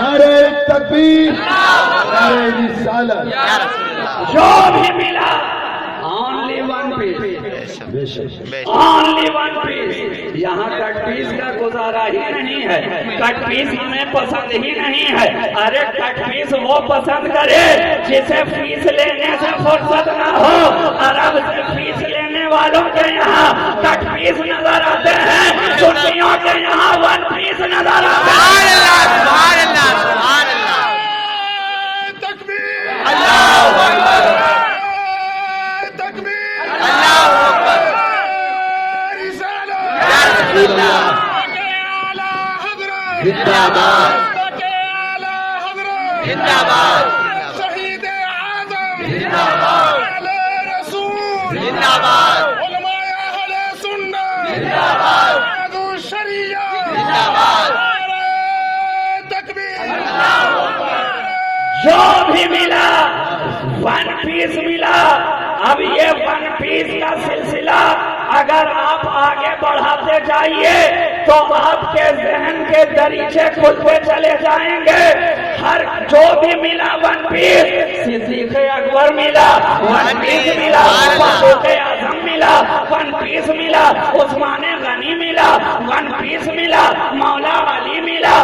نعرہ تکبیر نعرہ رسالت. جو بھی ملا اونلی 1 پیس اونلی 1 پیس. یہاں کٹ پیس کا گزارا ہی نہیں ہے. کٹ پیس ہمیں پسند ہی نہیں ہے. ارے کٹ پیس وہ پسند کرے جسے فیس لینے سے فرصت نہ ہو. عرب سے فیس لینے والوں کے یہاں کٹ پیس نظر آتے ہیں سنیوں کے یہاں 1 پیس نظر آتے ہیں. سبحان اللہ سبحان اللہ. تکبیر اللہ اکبر تکبیر اللہ اکبر. رسالت یا رسول اللہ زندہ باد زندہ باد شہید اعظم زندہ باد اہل رسول زندہ باد علماء اہل سنت زندہ باد قائد الشریعہ زندہ باد. تکبیر جو بھی ملا 1 پیس ملا. اب یہ 1 پیس کا سلسلہ اگر آپ آگے بڑھاتے جائیے تو آپ کے ذہن کے دریچے کھلتے چلے جائیں گے. ہر جو بھی ملا 1 پیس صدیق اکبر ملا 1 پیس ملا. فاروق اعظم ملا 1 پیس ملا. عثمان غنی ملا 1 پیس ملا. مولا علی ملا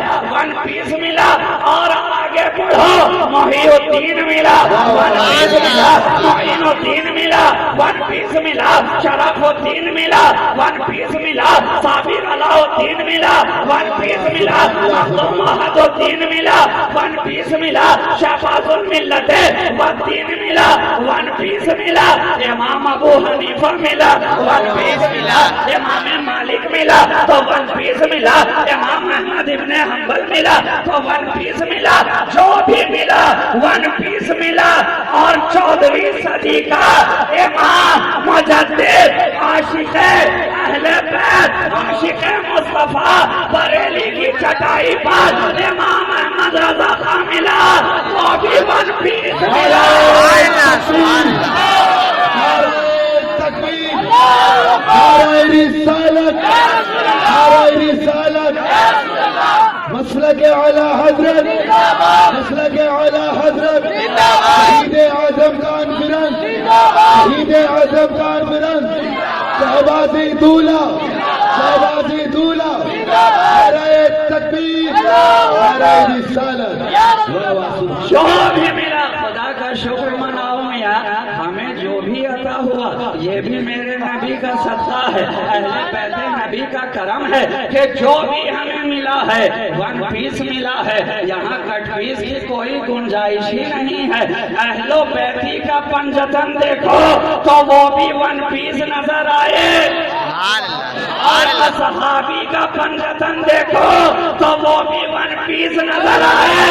1 پیس ملا. اور آگے بڑھ ہو محی الدین ملا ون پیس ملا معین الدین ملا ون پیس ملا شرف الدین ملا ون پیس ملا صابر علاء الدین ملا ون پیس ملا محمد الدین ملا ون پیس ملا شہباز الملت والدین ملا ون پیس ملا امام ابو حنیفہ ملا ون پیس ملا امام مالک ملا تو ون پیس ملا امام احمد ابن حنبل ملا تو ون پیس ملا جو بھی ملا ون پیس ملا اور 14ویں صدی کا امام مجدد عاشق اہل بیت عاشق مصطفیٰ بریلی کی چٹائی پر امام احمد رضا خان ملا وہ بھی ون پیس ملا مسلک اعلی حضرت مسلک اعلی حضرت شہید اعظم کانفرنس شہید اعظم کانفرنس شہبازی دولہ شہبازی دولہ نعرہ تکبیر نعرہ رسالت جو بھی ملا خدا کا شکر مناؤ میاں ہمیں جو بھی عطا ہوا یہ بھی میرے نبی کا صدقہ ہے اہل بیت نبی کا کرم ہے کہ جو بھی ہمیں ملا ہے ون پیس ملا ہے یہاں کٹ پیس کی کوئی گنجائش ہی نہیں ہے اہل بیتی کا پنجتن دیکھو تو وہ بھی ون پیس نظر آئے اور صحابی کا پنجتن دیکھو تو وہ بھی ون پیس نظر آئے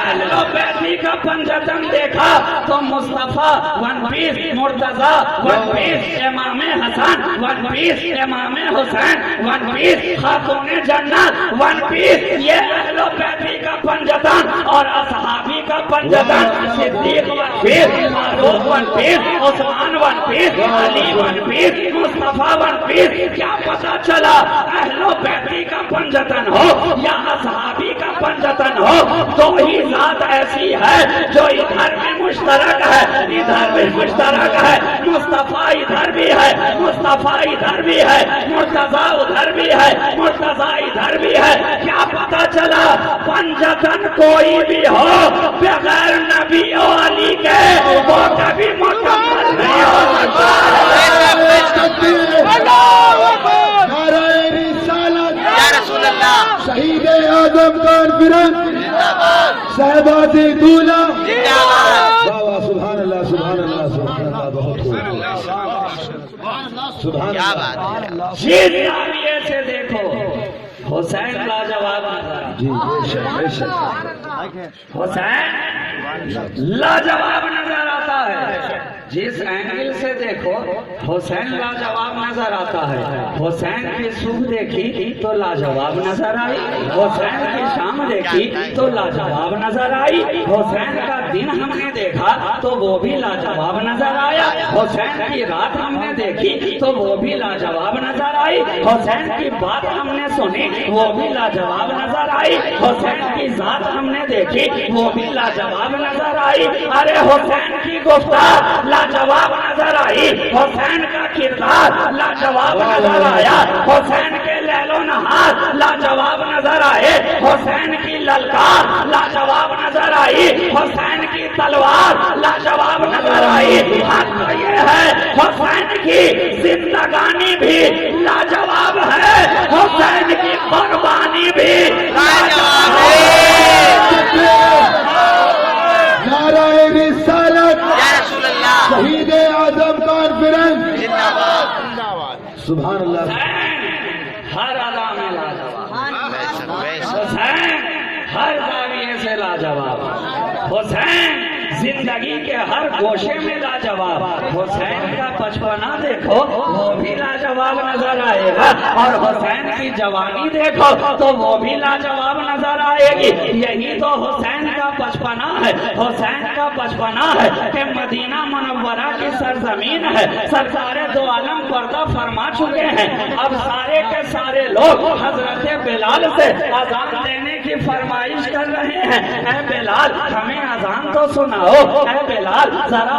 اہل بیتی کا پنجتن دیکھا تو Mustafa one piece Murtaza one piece امام حسن ون پیس امام حسین ون پیس خاتون جنت ون پیس یہ اہل بیتی کا پنجتن اور اصحابی کا پنجتن صدیق ون پیس فاروق ون پیس عثمان ون پیس علی ون پیس مصطفیٰ ون پیس کیا پتا چلا اہل بیتی کا پنجتن ہو یا اصحابی کا پنجتن ہو تو ہی ذات ایسی ہے جو ادھر میں مشترک ہے ادھر بھی مشترک ہے مصطفیٰ ادھر بھی ہے مصطفیٰ ادھر بھی ہے مرتضیٰ ادھر بھی ہے مرتضیٰ ادھر بھی ہے کیا پتا چلا پنجتن کوئی بھی ہو بغیر نبی و علی کے وہ کبھی مکمل نہیں ہو نعرہ رسالت یا رسول اللہ شہید اعظم کانفرنس صحبازی دولہ سبحان اللہ سبحان اللہ سبحان اللہ بہت سبحان کیا اللہ بات ہے جس زاویے سے دیکھو حسین لاجواب نظر جی بے شک بے شک حسین لاجواب نظر آتا ہے جس اینگل سے دیکھو حسین لاجواب نظر آتا ہے حسین کی صبح دیکھی تو لاجواب نظر آئی حسین کی شام دیکھی تو لاجواب نظر آئی حسین کا دن ہم نے دیکھا تو وہ بھی لاجواب نظر آیا حسین کی رات ہم نے دیکھی تو وہ بھی لاجواب نظر آئی حسین کی بات ہم نے سنی وہ بھی لاجواب نظر آئی حسین کی ذات ہم نے دیکھی وہ بھی لاجواب نظر آئی ارے حسین کی گفتار لاجواب نظر آئی حسین کا کردار لاجواب نظر آیا حسین کے لیل و نہار لاجواب نظر آئے حسین کی للکار لاجواب نظر آئی حسین کی تلوار لاجواب نظر آئی حق یہ ہے حسین کی زندگانی بھی لاجواب ہے حسین کی قربانی بھی لاجواب ہے نعرہ رسالت یا رسول اللہ شہید اعظم کانفرنس زندہ باد سبحان اللہ ہر ادا میں لاجواب بے شک بے شک حسین ہر زاویے سے لاجواب حسین زندگی کے ہر گوشے میں لاجواب حسین کا بچپنا دیکھو وہ بھی لاجواب نظر آئے گا اور حسین کی جوانی دیکھو تو وہ بھی لاجواب نظر آئے گی یہی تو حسین کا بچپنا ہے حسین کا بچپنا ہے کہ مدینہ منورہ کی سرزمین ہے سرکار دو عالم پردہ فرما چکے ہیں اب سارے کے سارے لوگ حضرت بلال سے اذان دینے کی فرمائش کر رہے ہیں اے بلال ہمیں اذان تو سناؤ اے بلال ذرا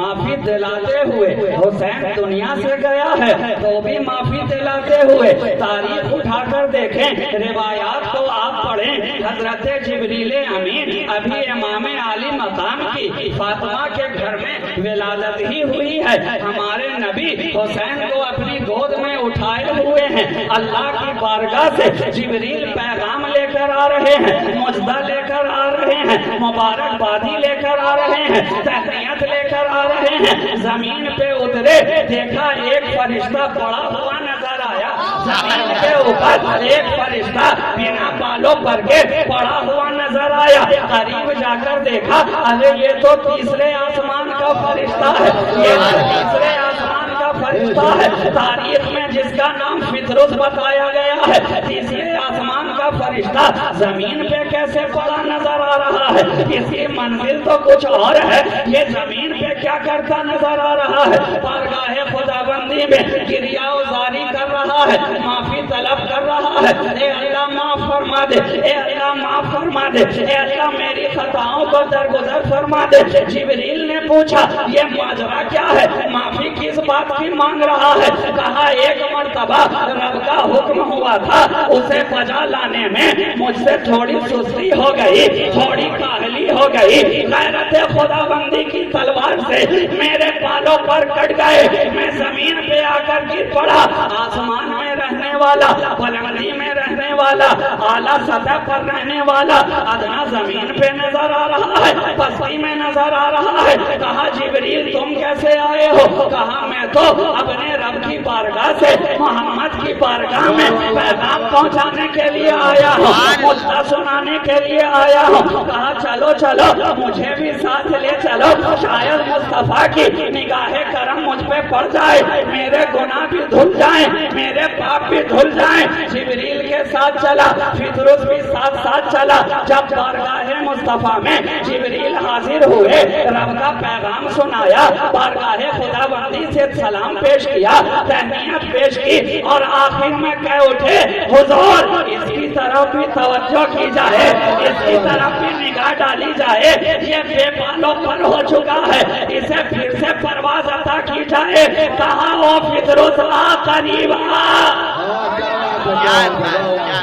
معافی دلاتے ہوئے حسین دنیا سے گیا ہے تو بھی معافی دلاتے ہوئے تاریخ اٹھا کر دیکھیں، روایات کو آپ پڑھیں، حضرت جبریل امین ابھی امام عالی مقام کی فاطمہ کے گھر میں ولادت ہی ہوئی ہے، ہمارے نبی حسین کو اپنی گود میں اٹھائے ہوئے ہیں، اللہ کی بارگاہ سے جبریل پیغام لے کر آ رہے ہیں، معجزہ لے کر آ رہے ہیں، مبارک بادی لے کر آ رہے ہیں، تہنیت لے کر آ رہے ہیں، زمین پہ اترے، دیکھا ایک فرشتہ پڑا ہوا نظر آیا، زمین کے اوپر ایک فرشتہ بنا بالوں پر کے پڑا ہوا نظر آیا، قریب جا کر دیکھا، ارے یہ تو تیسرے آسمان کا فرشتہ ہے، یہ تو تیسرے آسمان کا فرشتہ ہے، تاریخ میں جس کا نام فطرس بتایا گیا ہے، تیسرے آسمان کا فرشتہ زمین پہ کیسے پڑا نظر آ رہا ہے؟ اس کی منزل تو کچھ اور ہے، یہ زمین پہ کیا کرتا نظر آ رہا ہے؟ بارگاہ خداوندی میں کریا وزاری کر رہا ہے، معافی طلب کر رہا ہے، اے اللہ معاف فرما دے، اے اللہ معاف فرما دے، اے اللہ میری خطاؤں کو درگزر فرما دے۔ جبریل نے پوچھا یہ ماجرا کیا ہے؟ معافی کس بات کی مانگ رہا ہے؟ کہا ایک مرتبہ رب کا حکم ہوا تھا، اسے بجا لانے میں مجھ سے تھوڑی سستی ہو گئی، تھوڑی کاہلی ہو گئی، غیرت خداوندی کی تلوار سے میرے بالوں پر کٹ گئے، میں زمین پہ آ کر گر پڑا، آسمان میں رہنے والا، بلندی میں رہنے والا، اعلیٰ سطح پر رہنے والا ادنا زمین پہ نظر آ رہا ہے، پستی میں نظر آ رہا ہے۔ کہا جبریل تم کیسے آئے ہو؟ کہا میں تو اپنے رب کی بارگاہ سے محمد کی بارگاہ میں پیغام پہنچانے کے لیے آیا ہوں، مجھے سنانے کے لیے آیا ہوں۔ کہا چلو چلو مجھے بھی ساتھ لے چلو، شاید مصطفیٰ کی نگاہ کرم مجھ پہ پڑ جائے، میرے گناہ بھی دھل جائیں، میرے پاپ بھی دھل جائیں۔ جبریل کے ساتھ چلا، فطرس بھی ساتھ ساتھ چلا۔ جب بارگاہ مصطفیٰ میں جبریل حاضر ہوئے، رب کا پیغام سنایا، بارگاہ خداوندی سے سلام پیش کیا، تہنیت پیش کی، اور آخر میں کہہ اٹھے حضور اس کی طرف بھی توجہ کی جائے، اس کی طرف بھی نگاہ ڈالی جائے، یہ بے بالوں پر ہو چکا ہے، اسے پھر سے پرواز عطا کی جائے۔ کہا او فطرس آ قریب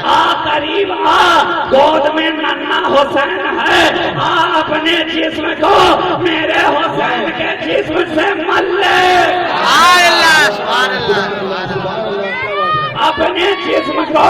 آ قریب آ، گود میں ننھا حسین ہے، آ اپنے جسم کو میرے حسین کے جسم سے مل لے، اپنے جسم کو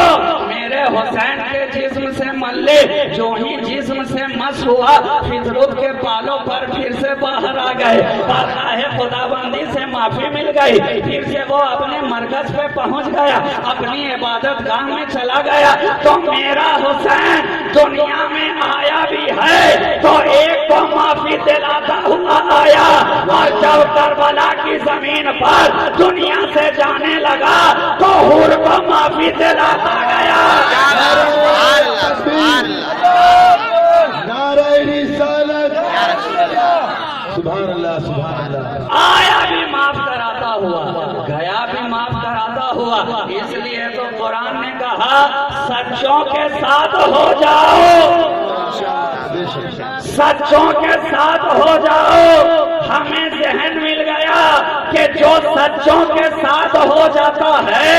میرے حسین کے جسم سے مل لے۔ جو ہی جسم سے مس ہوا، فطرت کے بالوں پر پھر سے باہر آ گئے، بارگاہ خداوندی سے معافی مل گئی، پھر سے وہ اپنے مرکز پہ پہنچ گیا، اپنی عبادت گاہ میں چلا گیا۔ تو میرا حسین دنیا میں آیا بھی ہے تو ایک کو معافی دلاتا ہوا آیا، اور جب کربلا کی زمین پر دنیا سے جانے لگا تو حور کو معافی دلاتا گیا۔ نعرہ رسالت، سبحان اللہ سبحان اللہ۔ آیا بھی معاف کراتا ہوا، گیا بھی معاف کراتا ہوا، اس لیے تو قرآن نے کہا سچوں کے ساتھ ہو جاؤ، سچوں کے ساتھ ہو جاؤ۔ ہمیں ذہن مل گیا کہ جو سچوں کے ساتھ ہو جاتا ہے،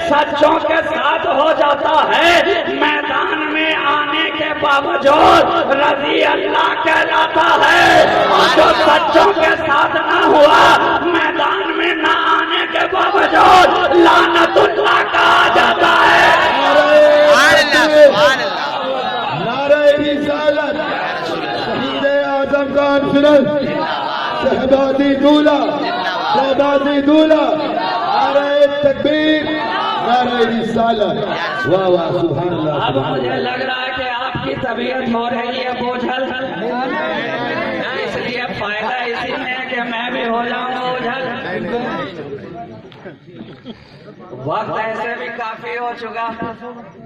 سچوں کے ساتھ ہو جاتا ہے، میدان میں آنے کے باوجود رضی اللہ کہلاتا ہے، اور جو سچوں کے ساتھ نہ ہوا، میدان میں نہ آنے کے باوجود لعنت اللہ کہا جاتا ہے۔ نعرہ رسالت، شہید اعظم کانفرنس، شہبازی دولہ، شہبازی دولہ، نعرہ تکبیر، نعرہ رسالت، واہ واہ سبحان اللہ۔ اب مجھے لگ رہا ہے کہ آپ کی طبیعت ہو رہی ہے بوجھل، اس لیے فائدہ اسی میں ہے کہ میں بھی ہو جاؤں بوجھل۔ وقت ایسے بھی کافی ہو چکا،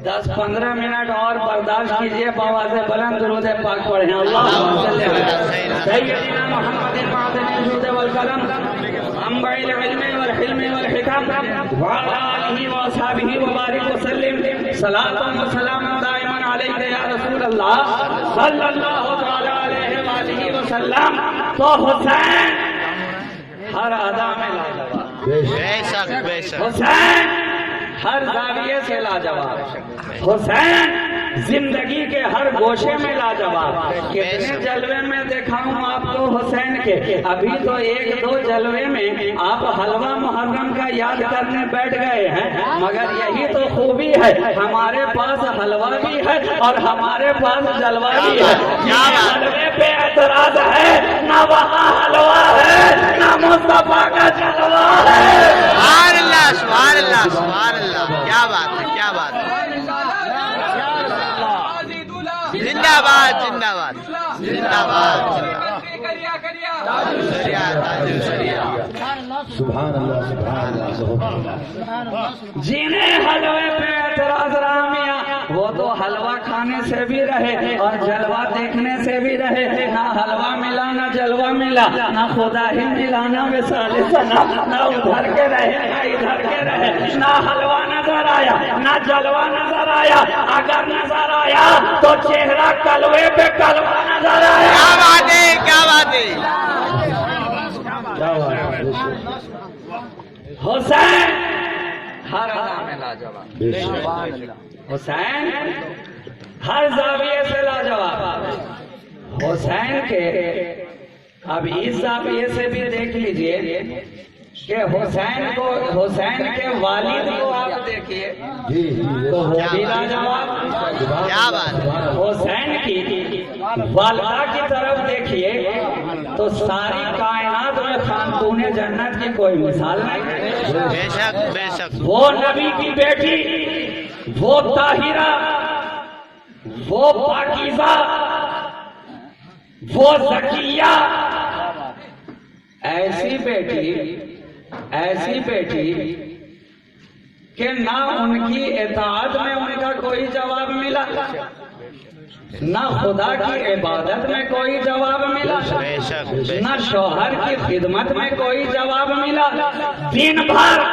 10-15 منٹ اور برداشت کیجیے، بآواز بلند درود پاک پڑھیں۔ اللہم صلی علی سیدنا محمد معدن الجود والکرم، منبع العلم والحلم والحکم، وعلی آلہ واصحابہ وبارک وسلم، صلاۃ و سلام دائما علیک یا رسول اللہ صلی اللہ تعالی علیہ وآلہ وسلم۔ تو حسین ہر ادا میں لاجواب، بے شک بے شک بے شک حسین ہر زاویے سے لاجواب، حسین زندگی کے ہر گوشے میں لاجواب۔ کتنے جلوے میں دکھاؤں آپ کو حسین کے، ابھی تو ایک دو جلوے میں آپ حلوہ محرم کا یاد کرنے بیٹھ گئے ہیں، مگر یہی تو خوبی ہے، ہمارے پاس حلوہ بھی ہے اور ہمارے پاس جلوہ بھی ہے۔ حلوے پہ اعتراض ہے، نہ وہاں حلوہ ہے نہ مصطفیٰ کا جلوہ ہے۔ سبحان اللہ سبحان اللہ سبحان اللہ، کیا بات ہے کیا بات ہے، زندہ باد زندہ باد زندہ باد سبحان اللہ سبحان اللہ۔ جنہیں حلوے پہ اعتراض رہا میاں، وہ تو حلوہ کھانے سے بھی رہے اور جلوہ دیکھنے سے بھی رہے، نہ حلوہ ملا نہ جلوہ ملا، نہ خدا ہی ملا نہ وصال ثنا، نہ ادھر کے رہے نہ ادھر کے رہے، نہ حلوہ نظر آیا نہ جلوہ نظر آیا، اگر نظر آیا تو چہرہ کلوے پہ کلوہ نظر آیا۔ کیا بات ہے کیا بات ہے، حسین ہر ادا میں لاجواب، بے شک حسین ہر زاویے سے لاجواب۔ حسین کے اب اس زاویے سے بھی دیکھ لیجئے کہ حسین کے والد کو آپ دیکھیے جی جی تو وہ بھی لاجواب۔ کیا بات ہے، حسین کی والدہ کی طرف دیکھیے تو ساری کائنات میں خاتون جنت کی کوئی مثال نہیں۔ بے شک بے شک، وہ نبی کی بیٹی، وہ طاہرہ، وہ پاکیزہ، وہ زکیہ، ایسی بیٹی کہ نہ ان کی اطاعت میں ان کا کوئی جواب ملا، نہ خدا کی عبادت میں کوئی جواب ملا، بے شک بے شک، نہ شوہر کی خدمت میں کوئی جواب ملا۔ دن بھر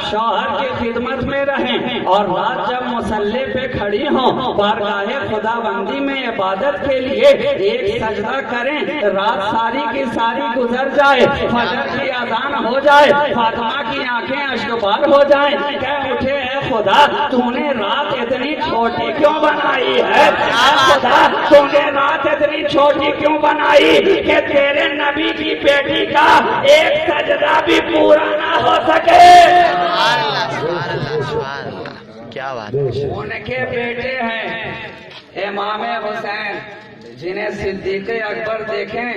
شوہر کی خدمت میں رہیں اور رات جب مصلی پہ کھڑی ہوں، بارگاہ خدا بندی میں عبادت کے لیے ایک سجدہ کریں، رات ساری کی ساری گزر جائے، فجر کی اذان ہو جائے، فاطمہ کی آنکھیں اشکبار ہو جائیں، کہہ اٹھے اے خدا تو نے رات اتنی چھوٹی کیوں بنائی ہے، اے خدا تو نے رات اتنی چھوٹی کیوں بنائی کہ تیرے نبی کی بیٹی کا ایک سجدہ بھی پورا نہ ہو سکے۔ سبحان اللہ سبحان اللہ سبحان اللہ، کیا بات ہے، ان کے بیٹے ہیں امام حسین، جنہیں صدیق اکبر دیکھیں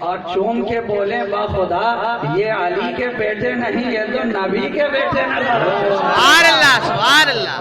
اور چوم کے بولے با خدا یہ علی کے بیٹے نہیں، یہ تو نبی کے بیٹے نظر آتے ہیں، سبحان اللہ سبحان اللہ،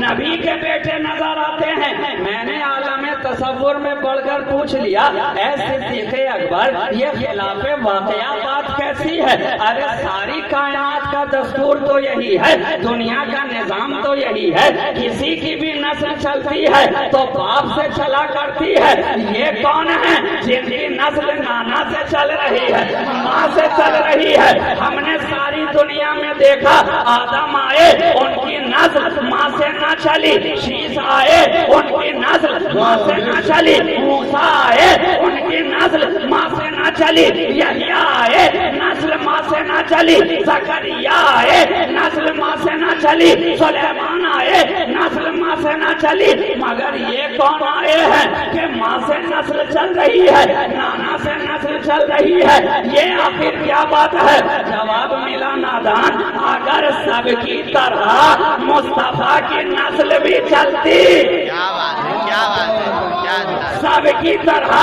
نبی کے بیٹے نظر آتے ہیں۔ میں نے عالم تصور میں پڑھ کر پوچھ لیا اے صدیق اکبر یہ خلاف واقعہ بات کیسی ہے؟ ارے ساری کائنات کا دستور تو یہی ہے، دنیا کا نظام تو یہی ہے، کسی کی بھی نسل چلتی ہے تو باپ سے چلا کرتی ہے، یہ کون ہے جن کی نسل نانا سے چل رہی ہے، ماں سے چل رہی ہے؟ ہم نے ساری دنیا میں دیکھا، آدم آئے ان کی نسل ماں سے نہ چلی، شیش آئے ان کی نسل ماں سے نہ چلی، موسیٰ آئے ان کی نسل ماں سے نہ چلی، یحییٰ آئے نسل ماں سے نہ چلی، زکریا آئے نسل ماں سے نہ چلی، سلیمان آئے نسل ماں سے نہ چلی، مگر یہ کون آئے ہیں کہ ماں سے نسل چل رہی ہے، نانا سے نسل چل رہی ہے؟ یہ آخر کیا بات ہے؟ جواب ملا نادان، اگر سب کی طرح مصطفیٰ کی نسل بھی چلتی، کیا بات ہے کیا بات ہے، کیا سب کی طرح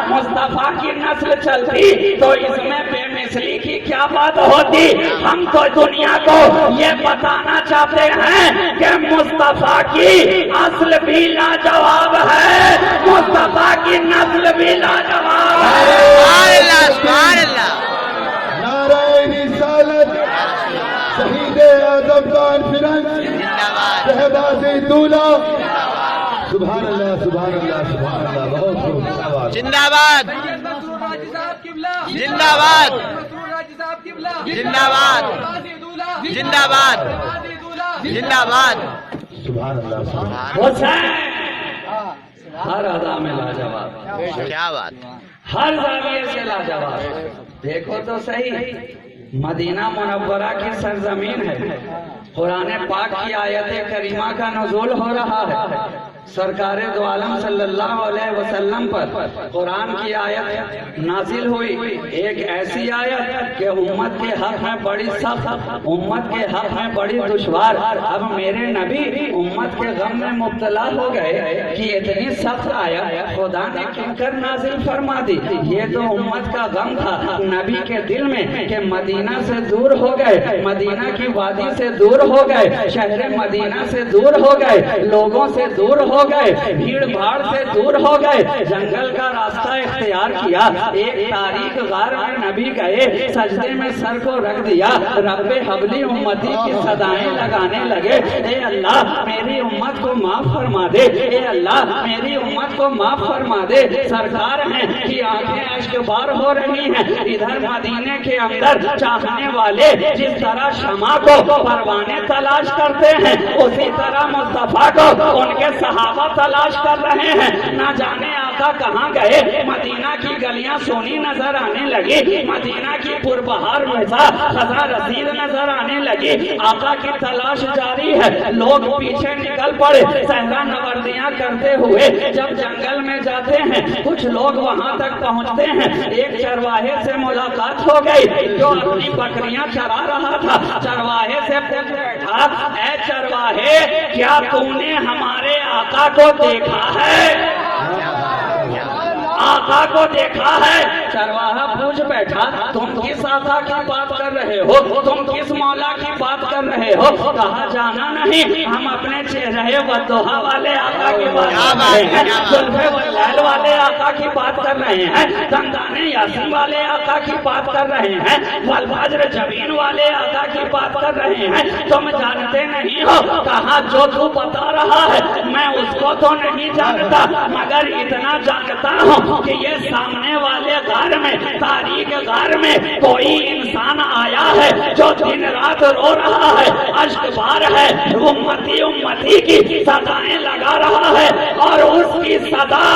مصطفیٰ کی نسل چلتی تو اس میں بے مثلی کی کیا بات ہوتی؟ ہم تو دنیا کو یہ بتانا چاہتے ہیں کہ مصطفیٰ کی اصل بھی لاجواب ہے، مصطفیٰ کی نسل بھی لاجواب ہے۔ سبحان اللہ سبحان اللہ، نعرہ رسالت، شہید اعظم کانفرنس، زندہ باد شہبازی دولہ، سبحان اللہ سبحان اللہ سبحان اللہ، بہت خوب، کیا بات ہے۔ زندہ باد زندہ باد زندہ باد زندہ باد زندہ باد، سبحان اللہ سبحان اللہ۔ حسین ہر ادا میں لاجواب، کیا بات، ہر زاویے سے لاجواب۔ دیکھو تو صحیح مدینہ منورہ کی سرزمین ہے، قرآن پاک کی آیت کریمہ کا نزول ہو رہا ہے، سرکار دو عالم صلی اللہ علیہ وسلم پر قرآن کی آیت نازل ہوئی، ایک ایسی آیت کہ امت کے حق میں بڑی سخت، امت کے حق میں بڑی دشوار۔ اب میرے نبی امت کے غم میں مبتلا ہو گئے کہ اتنی سخت آیت خدا نے کیوں کر نازل فرما دی۔ یہ تو امت کا غم تھا نبی کے دل میں کہ مدینہ سے دور ہو گئے، مدینہ کی وادی سے دور ہو گئے، شہر مدینہ سے دور ہو گئے، لوگوں سے دور ہو گئے، بھیڑ بھاڑ سے دور ہو گئے، جنگل کا راستہ اختیار کیا، ایک تاریک غار میں نبی گئے، سجدے میں سر کو رکھ دیا، رب حبلی امتی کی صدائیں لگانے لگے، اے اللہ میری امت کو معاف فرما دے، اے اللہ میری امت کو معاف فرما دے۔ سرکار ہیں کہ آنکھیں اشک بار ہو رہی ہیں، ادھر مدینے کے اندر چاہنے والے جس طرح شمع کو پروانے تلاش کرتے ہیں، اسی طرح مصطفیٰ کو ان کے صحابہ تلاش کر رہے ہیں۔ نہ جانے آقا کہاں گئے، مدینہ کی گلیاں سونی نظر آنے لگی، مدینہ کی پربہار فضا خزاں رسید نظر آنے لگی، آقا کی تلاش جاری ہے، لوگ پیچھے نکل پڑے، صحرا نوردیاں کرتے ہوئے جب جنگل میں جاتے ہیں، کچھ لوگ وہاں تک پہنچتے ہیں، ایک چرواہے سے ملاقات ہو گئی جو اپنی بکریاں چرا رہا تھا، چرواہے سے پوچھ بیٹھا، اے چرواہے کیا تم نے ہمارے آقا کو دیکھا ہے؟ آقا کو دیکھا ہے؟ چرواہا پوچھ بیٹھا تم کس آقا کی بات کر رہے ہو، تم کس مولا کی بات کر رہے ہو؟ کہا جانا نہیں، ہم اپنے چہرے والضحیٰ والے آقا کی بات کر رہے ہیں، زلف واللیل والے آقا کی بات کر رہے ہیں، دندان یاسین والے آقا کی بات کر رہے ہیں، والفجر جبین والے آقا کی بات کر رہے ہیں، تم جانتے نہیں ہو؟ کہا جو تو بتا رہا ہے میں اس کو تو نہیں جانتا، مگر اتنا جانتا ہوں کہ یہ سامنے والے غار میں، تاریک غار میں کوئی انسان آیا ہے جو دن رات رو رہا ہے، اشک بار ہے، امتی امتی کی صدائیں لگا رہا ہے، اور اس کی صدا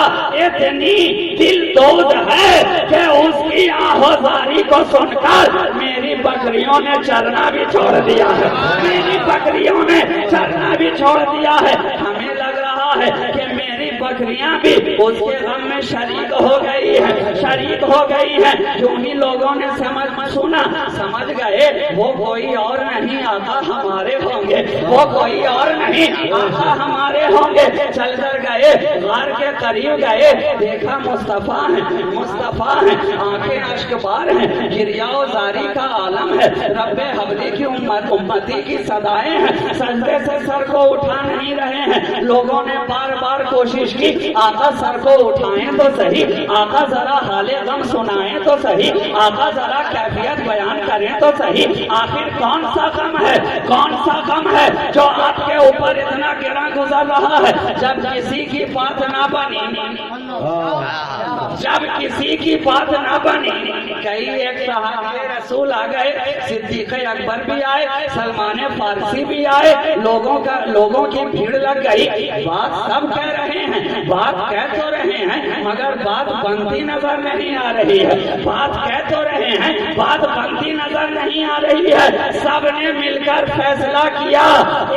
اتنی دل دود ہے کہ اس کی آہوزاری کو سن کر میری بکریوں نے چرنا بھی چھوڑ دیا ہے، میری بکریوں نے چرنا بھی چھوڑ دیا ہے۔ ہمیں لگ رہا ہے کہ میری بکریاں بھی اس کے غم میں شریک ہو گئی ہیں، شریک ہو گئی ہیں۔ جو ہی لوگوں نے سمجھ گئے وہ کوئی اور نہیں آقا ہمارے ہوں گے، وہ کوئی اور نہیں آقا ہمارے ہوں گے۔ چل کر گئے، غار کے قریب گئے، دیکھا مصطفیٰ ہیں، مصطفیٰ ہیں، آنکھیں اشک بار ہیں، گریہ و زاری کا عالم ہے، رب حبلی کی امتی کی صدائیں ہیں، سجدے سے سر کو اٹھا نہیں رہے ہیں۔ لوگوں نے بار بار کوشش کی آقا سر کو اٹھائیں تو صحیح، آقا ذرا حال غم سنائیں تو صحیح، آقا ذرا کیفیت بیان کریں تو صحیح۔ آخر کون سا غم ہے، کون سا غم ہے جو آپ کے اوپر اتنا گرا گزر رہا ہے؟ جب کسی کی بات نہ بنی، جب کسی کی بات نہ بنی، کئی ایک صحابی رسول آ گئے، صدیق اکبر بھی آئے، سلمان فارسی بھی آئے، لوگوں کی بھیڑ لگ گئی۔ بات سب کہہ رہے ہیں، بات کہہ تو رہے ہیں مگر بات بنتی نظر نہیں آ رہی ہے، بات کہہ تو رہے ہیں بات بنتی نظر نہیں آ رہی ہے۔ سب نے مل کر فیصلہ کیا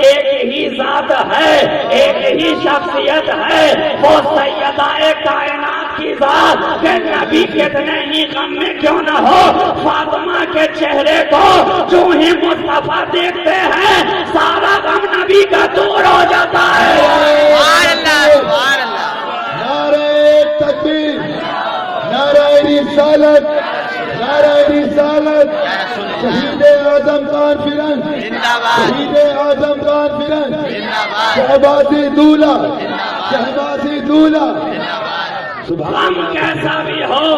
ایک ہی ذات ہے، ایک ہی شخصیت ہے، وہ سیدہ کائنات کی ذات کہ نبی کتنے ہی غم میں کیوں نہ ہو، فاطمہ کے چہرے کو جو ہی مصطفیٰ دیکھتے ہیں سارا غم نبی کا دور ہو جاتا ہے۔ سبحان اللہ، سبحان اللہ۔ نعرہ تکبیر، نعرہ رسالت، نعرہ رسالت، شہید اعظم کانفرنس، زندہ باد، شہید اعظم کانفرنس، زندہ باد، شہبازی دولہ، شہبازی دولہ۔ غم کیسا بھی ہو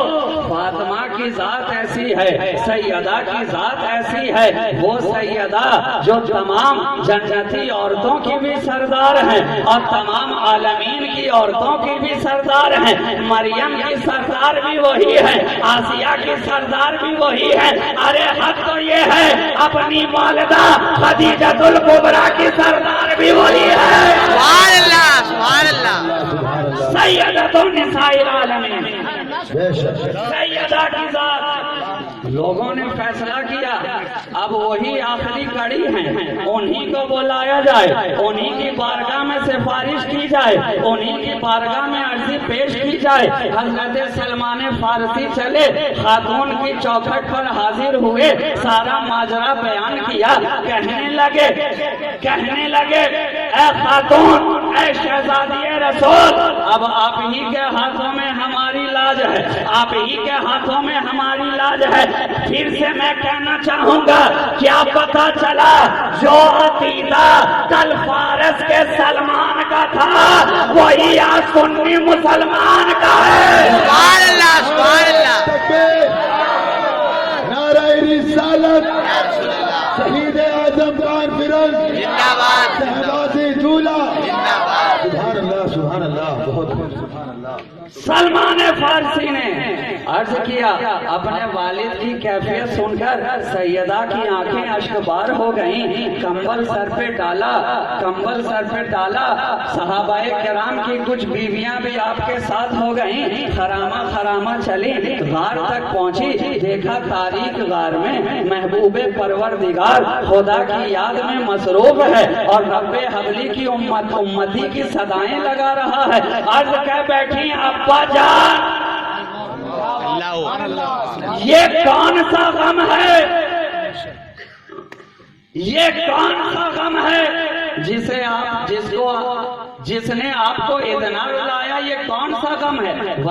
فاطمہ کی ذات ایسی ہے، سیدہ کی ذات ایسی ہے، وہ سیدہ جو تمام جنتی عورتوں کی بھی سردار ہیں اور تمام عالمین کی عورتوں کی بھی سردار ہیں۔ مریم کی سردار بھی وہی ہے، آسیہ کی سردار بھی وہی ہے۔ ارے حق تو یہ ہے اپنی والدہ خدیجۃ الکبریٰ کی سردار بھی وہی ہے۔ سبحان اللہ، سبحان اللہ۔ سیدۃ النساء العالمین، بے شک سیدہ کی ذات لوگوں نے فیصلہ کیا اب وہی آخری کڑی ہیں، انہی کو بلایا جائے، انہی کی بارگاہ میں سفارش کی جائے، انہی کی بارگاہ میں عرضی پیش کی جائے۔ حضرت سلمان فارسی چلے، خاتون کی چوکھٹ پر حاضر ہوئے، سارا ماجرا بیان کیا، کہنے لگے اے خاتون، اے شہزادی رسول، اب آپ ہی کے ہاتھوں میں ہماری لاج ہے، آپ ہی کے ہاتھوں میں ہماری لاج ہے۔ پھر سے میں کہنا چاہوں گا، کیا پتہ چلا جو عقیدہ کل فارس کے سلمان کا تھا وہی آج سنی مسلمان کا ہے۔ سبحان اللہ سبحان اللہ تکبیر، نعرہ رسالت، شہید اعظم کانفرنس زندہ باد شہبازی جھولا، زندہ باد۔ سبحان اللہ سبحان اللہ، بہت سبحان اللہ۔ سلمان فارسی نے عرض کیا، اپنے والد کی کیفیت سن کر سیدہ کی آنکھیں اشکبار ہو گئیں، کمبل سر پہ ڈالا، صحابہ کرام کی کچھ بیویاں بھی آپ کے ساتھ ہو گئیں، خرامہ چلی، غار تک پہنچی، دیکھا تاریک غار میں محبوب پروردگار خدا کی یاد میں مصروف ہے اور رب حبلی کی امتی کی صدائیں لگا رہا ہے۔ عرض کہہ بیٹھی، ابا جان یہ کون سا غم ہے، یہ کون سا غم ہے جس نے آپ کو ادنا لایا، یہ کون سا غم ہے؟